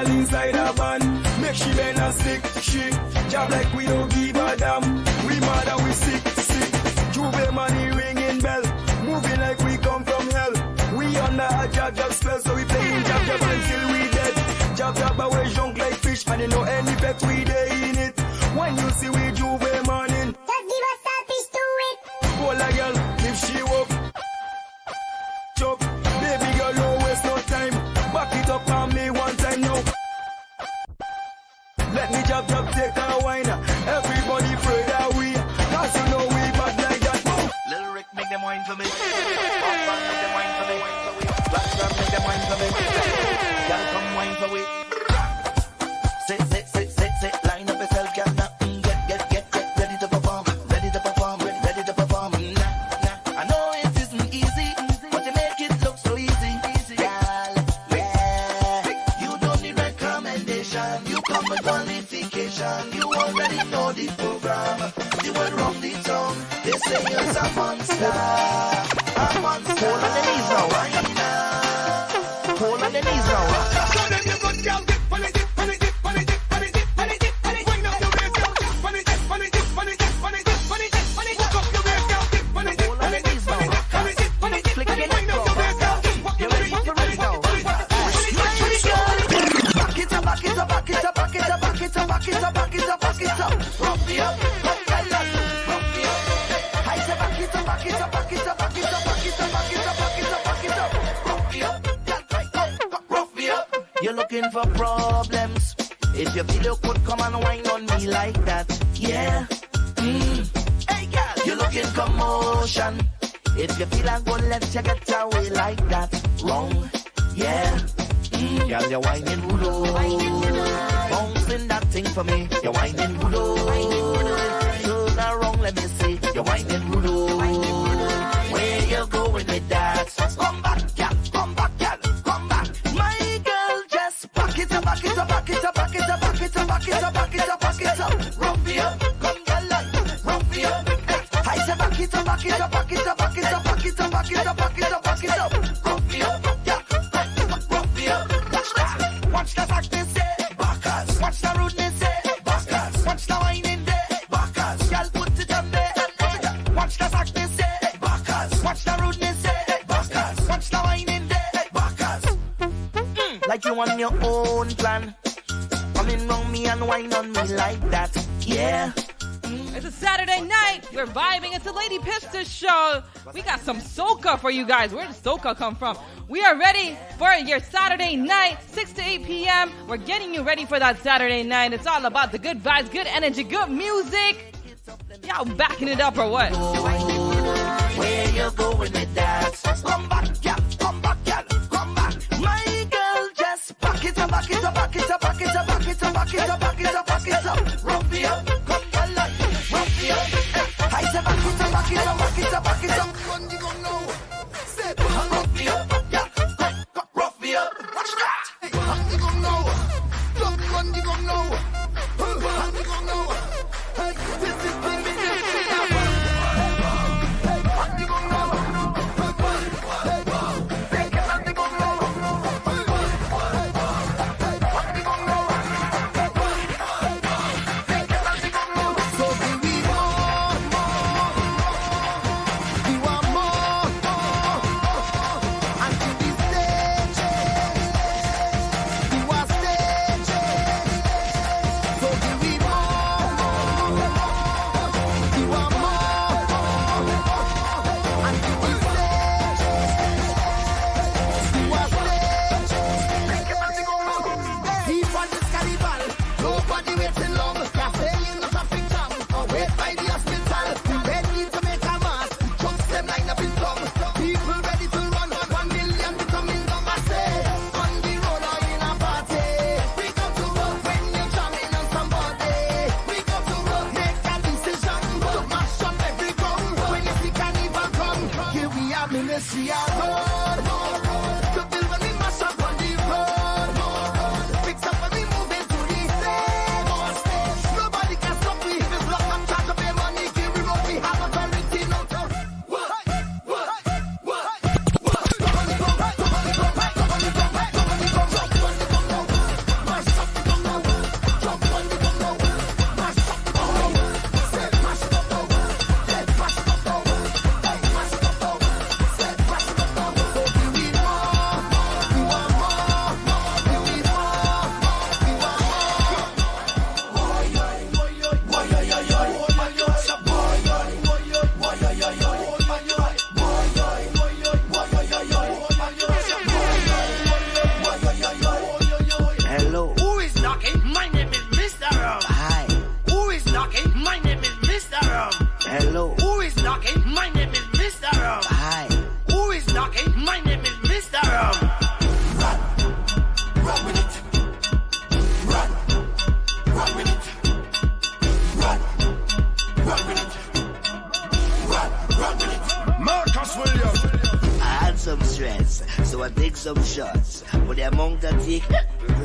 girl inside a van. Make she bend a stick, she job like we don't give a damn. We mad and we sick. Juve money ringing bell, moving like we come from hell. We under a jab spell, so we playing jab until we dead. Jab away junk like fish, and you know any effect we day in it. When you see we Juve morning, just give us that fish to it. Pull a girl, if she walk, chop. Baby girl, no waste no time. Back it up on me one time now. Let me jab, take a wine. Everybody pray that we, cause you know we bad like that. Little Rick, make them wine for me. Pop, make them wine for me. Black Ram, make them wine for me. Y'all come wine for me. Sit, line up yourself, girl. Now, get ready to perform. Ready to perform. Nah. I know it isn't easy, but you make it look so easy. Girl, yeah. You don't need recommendation. You come with qualification. You already know the program. You will run the town. They say you're a monster. A monster. Hold on the knees now. Hold on the knees now. Show them your good girl. Get on the knees now. Flick it now. You ready for it now? Back it up. Rock me up. You're looking for problems. If you feel you could come and whine on me like that, yeah. Hey girl, you're looking commotion. If you feel I'm gonna let you get away like that, wrong, yeah. Girl, you're whining voodoo. Bouncing that thing for me. You're whining voodoo. Turn around, let me see. You're whining voodoo. Where you going with that? Come back, girl. Come back. My girl, just back it up. Rough me up, come girl, rough me up. I say back it up. Rough me up, yeah. Rough me up. Watch that acting say, backers. Watch the rudeness say, backers. Watch the whining day, backers. Girl, put it on there. Watch the acting say, backers. Watch the rudeness say, backers. Watch the whining day, backers. Like you on your own plan. Coming on me and whine on me like that, yeah. It's a Saturday night. We're vibing. It's the Lady Pista Show. We got some soca for you guys. Where does soca come from? We are ready for your Saturday night, 6 to 8 p.m. We're getting you ready for that Saturday night. It's all about the good vibes, good energy, good music. Y'all backing it up or what? Where you going with that? Come back, girl. Come back. My girl, just back it up. Rough me up, come girl, rough me up. I say back it up. Run the gun now. Say rough me up, yeah. Rough me up. Watch that. Run the gun now. Run the gun now. Hey, this is my minute. Run the gun now. Ministry of road. To build when we mash up on the road. Fix up when we move into the stage. Nobody can stop me. If it's locked up, charge up your money. Give we road, we have authority. No doubt. some shots, but the amount of dick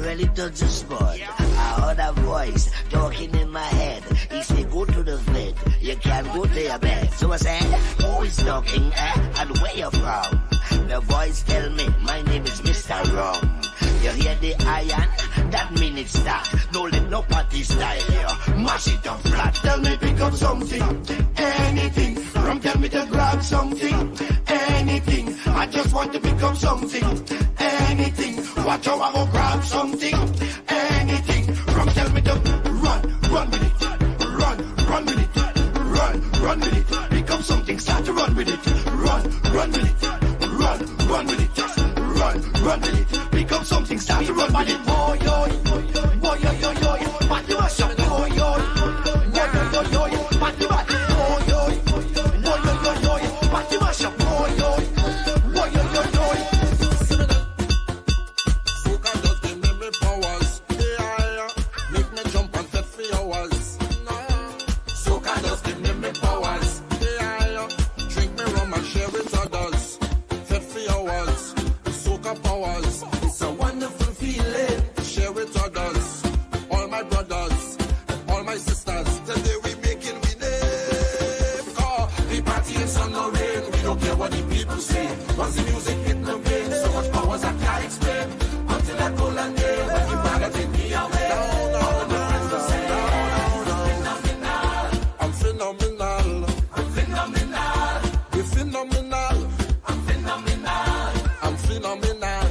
really touch the spot. I heard a voice talking in my head. He said, go to the vet, you can't go to your bed. So I said, who is talking, and where you from? The voice tell me, my name is Mr. Wrong. You hear the iron? That mean it's start. Don't let no party style here. Mash it up flat. Tell me pick up something, anything. From tell me to grab something, anything. I just want to pick up something, anything. Watch how I go grab something, anything. From tell me to run with it, run with it, run with it. Pick up something, start to run with it, run with it, run with it, just run with it. Pick up something, start to run with it. Boy, boy, yo, yo, yo, yo. What you a shot? Boy, yo, yo, yo, yo. What you a boy, yo, yo, yo, yo. What you a shot? Boy, yo, yo, yo, yo. Soca just give me powers. Yeah, make me jump and set for hours. Soca just give me powers. Yeah, drink me rum and share with others. Set for hours. Soca powers. It's a wonderful feeling. Share with others. All my brothers, all my sisters. Today we making we name. Cause the party is on the rain. We don't care what the people say. Once the music hit the vein, so much powers I can't explain. Until I call and day, when you bag take me away. All of my friends are saying, I'm phenomenal. I'm phenomenal. We're phenomenal. I'm phenomenal. I'm phenomenal.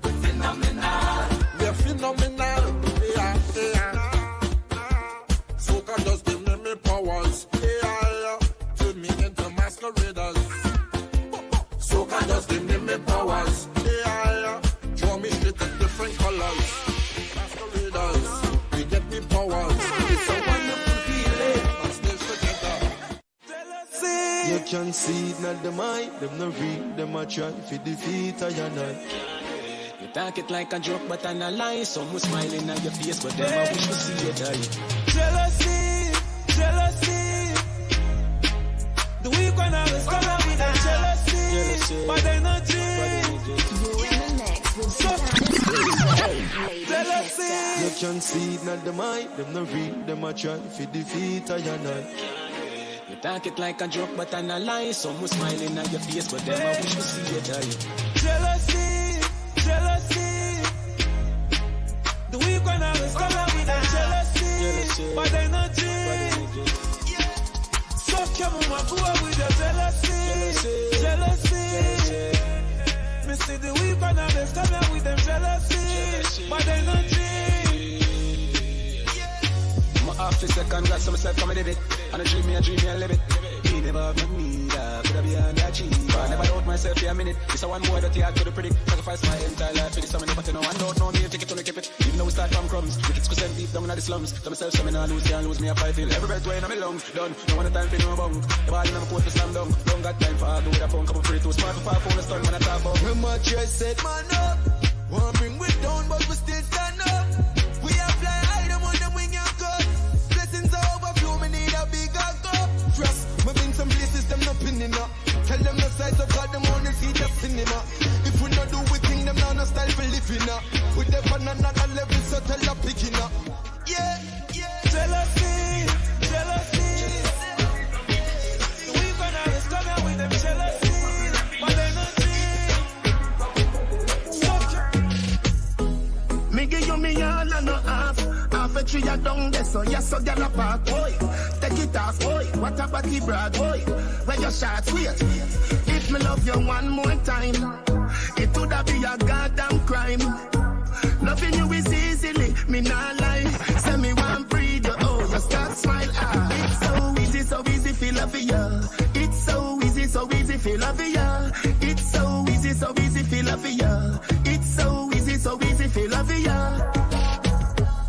We're phenomenal. We're phenomenal. Yeah, yeah. Soca just give me powers. Yeah, turn me into masqueraders. Soca just give me powers. Yeah, draw me straight to different colors. Masqueraders, we get me powers. It's a wonderful feeling. Let's stay together. You can see it, not the mind. Them no read, them a try to defeat I and I. You talk it like a joke, but I'm a lie. Some who smiling at your face, but them I wish to see you die. Jealousy, jealousy. The weak one always come out with that jealousy, but they not jealousy. You can see it, not the mind. Them no read, them a try to defeat I and I. You talk it like a joke, but I'm a lie. Some who smiling at your face, but them I wish to see you die. Jealousy, jealousy. The weak one always come out with that jealousy, but they not jealousy. So come on, go out with the jealousy, jealousy. Me see the weak one always come out with them jealousy, but they not jealousy. My office second got some self coming it. And I dream me, I live it. He never have me, could I be on that cheap? I never doubt myself for a minute. It's a one more that I could predict. Sacrifice my entire life for this time, but you know I don't know me, take it to keep it. Even though we start from crumbs, we get squeezed deep down in the slums. Tell myself, so me not lose, can't lose me, I fight till every breath weighing on my lungs. Done, no one time for no bunk. The ball in my court for slam dunk. Don't got time for all, do with a phone, couple free, too smart for 5 phone, stun, man, I talk about. When my chest said, man up, wanna bring we down, but we still stand up. We are fly high, them on the wing and cut. Blessings are overflow, me need a bigger cup. Trust, me been some places, them not pinning up. Tell them no size of God, them on the seat of cinema. If we not do we think them now no style for living up. With them on another level, so tell them picking up. Yeah, yeah. Jealousy, jealousy. We gonna always come out with them jealousy, but they not cheap. Me give you me all and no half. Half a tree a down there, so yes, so get a park, boy. Take it off, boy. What a body brag, boy. Where your shots, wait. If me love you one more time, it would have be a goddamn crime. Loving you is easily, me not lie. Say me one breathe, oh, you start smile, ah. It's so easy, feel love ya. It's so easy, feel love ya. It's so easy, feel love ya. It's so easy, feel love ya.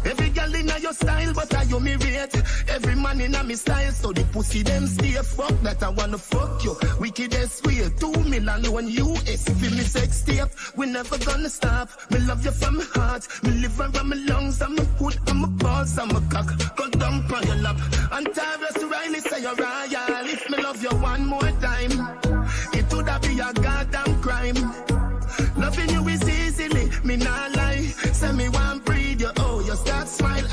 Every girl in your style, but I you me rate. Every man in a me style, so the pussy them stay. Fuck that I wanna fuck you. Wickedest way, 2 million on US. Feel me sex tape, we never gonna stop. Me love you from my heart, me liver and my lungs, I'm a hood, I'm a balls, I'm a cock. Go down on your lap. And Tyrus Riley say you're royal. If me love you one more time, it would have be a goddamn crime. Loving you is easy. that smile. It's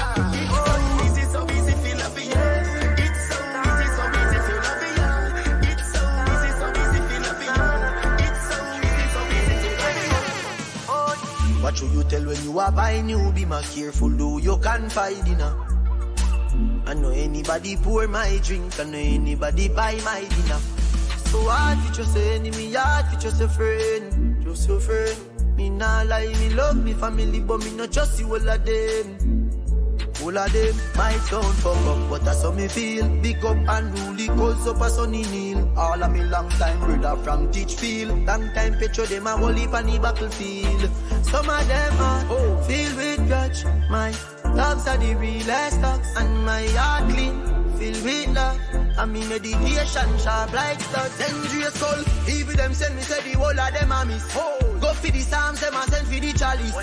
so easy, so easy, feel love for you. It's so easy, so easy, feel love for you. It's so easy, so easy, feel love for you. It's so easy, so easy, feel love for you. What should you tell when you are buying new? Be more careful, do you confide in her. I know anybody pour my drink, I know anybody buy my dinner. So hard to just say enemy, hard to just a friend, just a friend. Me nah lie, me love me family, but me not just see all of them. All of them might don't fuck up, but that's how me feel. Big up and rule, cause up a sunny kneel. All of me long time brother from Teachfield. Long time petro them a whole heap on the battlefield. Some of them are filled with grudge. My dogs are the realest dogs, and my heart clean, filled with love. And me meditation sharp like studs. Dangerous soul, even them send me say the whole of them a miss. Go for the Psalms, them a send for the chalice.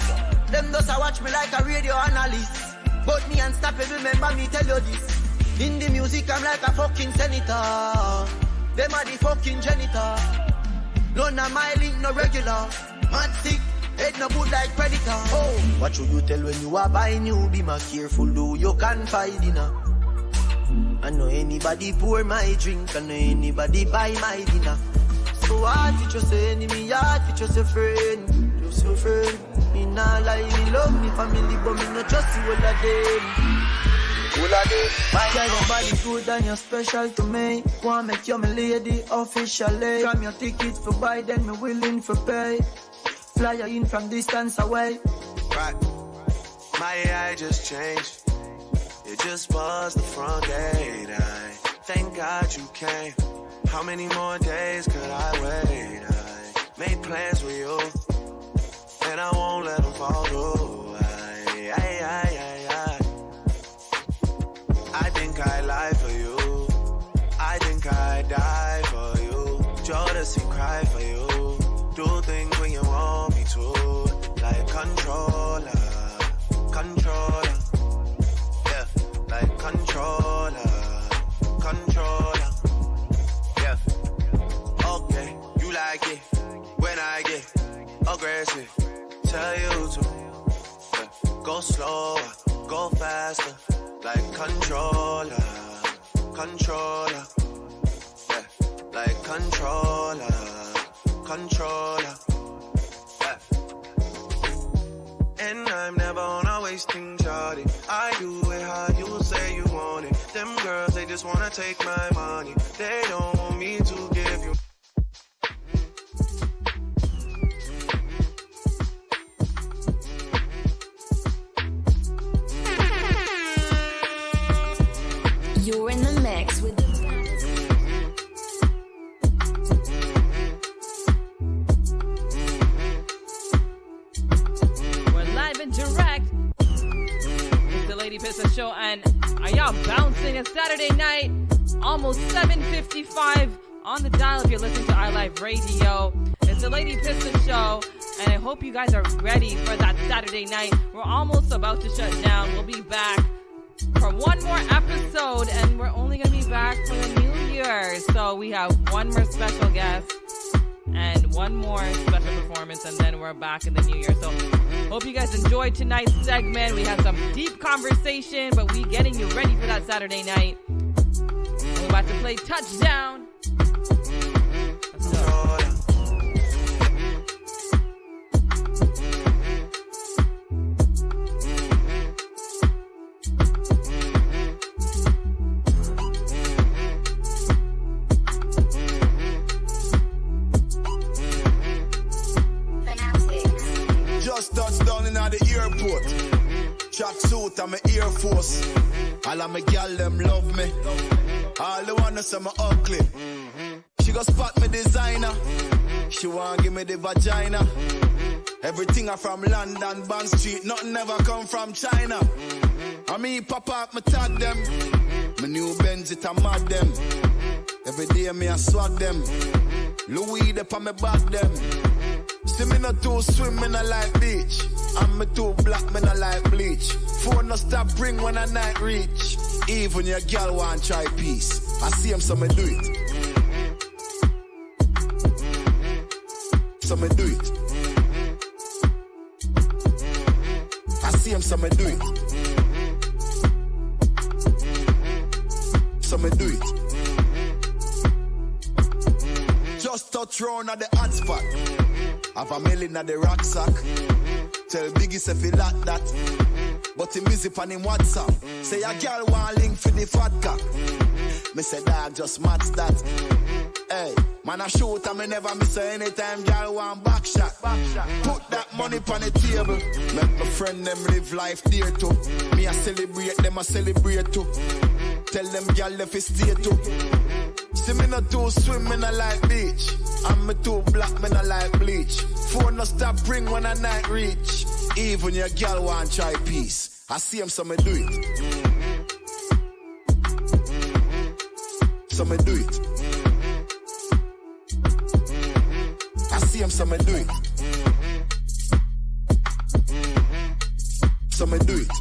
Them does a watch me like a radio analyst. But me unstoppable, remember me tell you this. In the music I'm like a fucking senator. Them are the fucking janitor. None of my link no regular. Mad sick, head no good like predator. What should you tell when you are buying new? Be more careful, do you confide in her. I know anybody pour my drink, I know anybody buy my dinner. So hard to just say enemy, hard to just a friend, just a friend. Me nah lie, me love me family, but me not just see all of them. All of them. My girl, your body good and you're special to me. Want make you my lady officially. Grab your ticket for buy, then me willing for pay. Fly you in from distance away. Right, my AI just changed. It just buzzed the front gate. I thank God you came. How many more days could I wait? I made plans with you, and I won't let them fall through. I think I lie for you. I think I die for you. Jodeci cry for you. Do things when you want me to, like controller, controller. Yeah, like controller, controller. Yeah. Okay, you like it when I get aggressive. Tell you to go slower, go faster, like controller, controller. Yeah, like controller, controller. Yeah. And I'm never on a wasting shawty. I do it how you say you want it. Them girls, they just wanna take my money. They don't want me to give you. You're in the mix with We're live and direct. It's the Lady Pista Show, and are y'all bouncing? It's Saturday night, almost 7:55 on the dial if you're listening to iLive Radio. It's the Lady Pista Show, and I hope you guys are ready for that Saturday night. We're almost about to shut down. We'll be back for one more episode, and we're only going to be back for the new year. So we have one more special guest and one more special performance, and then we're back in the new year. So hope you guys enjoyed tonight's segment. We had some deep conversation, but we getting you ready for that Saturday night. We're about to play Touchdown. Let's go. Just touched down in the airport. Tracksuit and my Air Force. All of my gal them love me. All the wanna say me ugly. She go spot me designer. She wanna give me the vagina. Everything I from London, Bond Street. Nothing ever come from China. I mean pop up, me tag them. My new Benz it a mad them. Every day me a swag them. Louis de pa me back them. See me not too swim, me not like beach. And me too black, me not like bleach. Phone no stop ring when a night reach. Even your girl want try peace. I see him, so me do it. So me do it. I see him, so me do it. so me do it. Just touch round at the hot spot. Have a million at the rucksack. Tell Biggie say fi lock that. But he miss it on him WhatsApp. Say a girl want link for the fat cock. Me say dog just match that. Hey, man I shoot and me never miss her anytime girl want back shot. Put that money on the table. Make my friend them live life dear too. Me a celebrate, them a celebrate too. Tell them girl if it stay too. See me not too swim, me not like beach. And me too black, me not like bleach. Phone no stop ring when a night reach. Even your girl want try peace. I see him, so me do it. So me do it. I see him, so me do it. So me do it.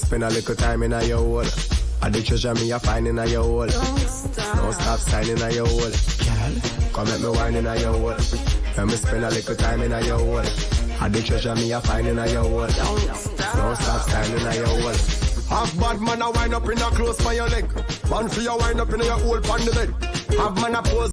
Spend a little time in your hole. I the treasure me a find in your hole. Don't stop signing in your hole. Come let me wine in your hole. Let me spend a little time in your hole. I the treasure me a find in your hole. Don't stop signing in your hole. Have bad man a wind up in a close by your leg. Man for your wind up in your hole on the bed. Have man a pose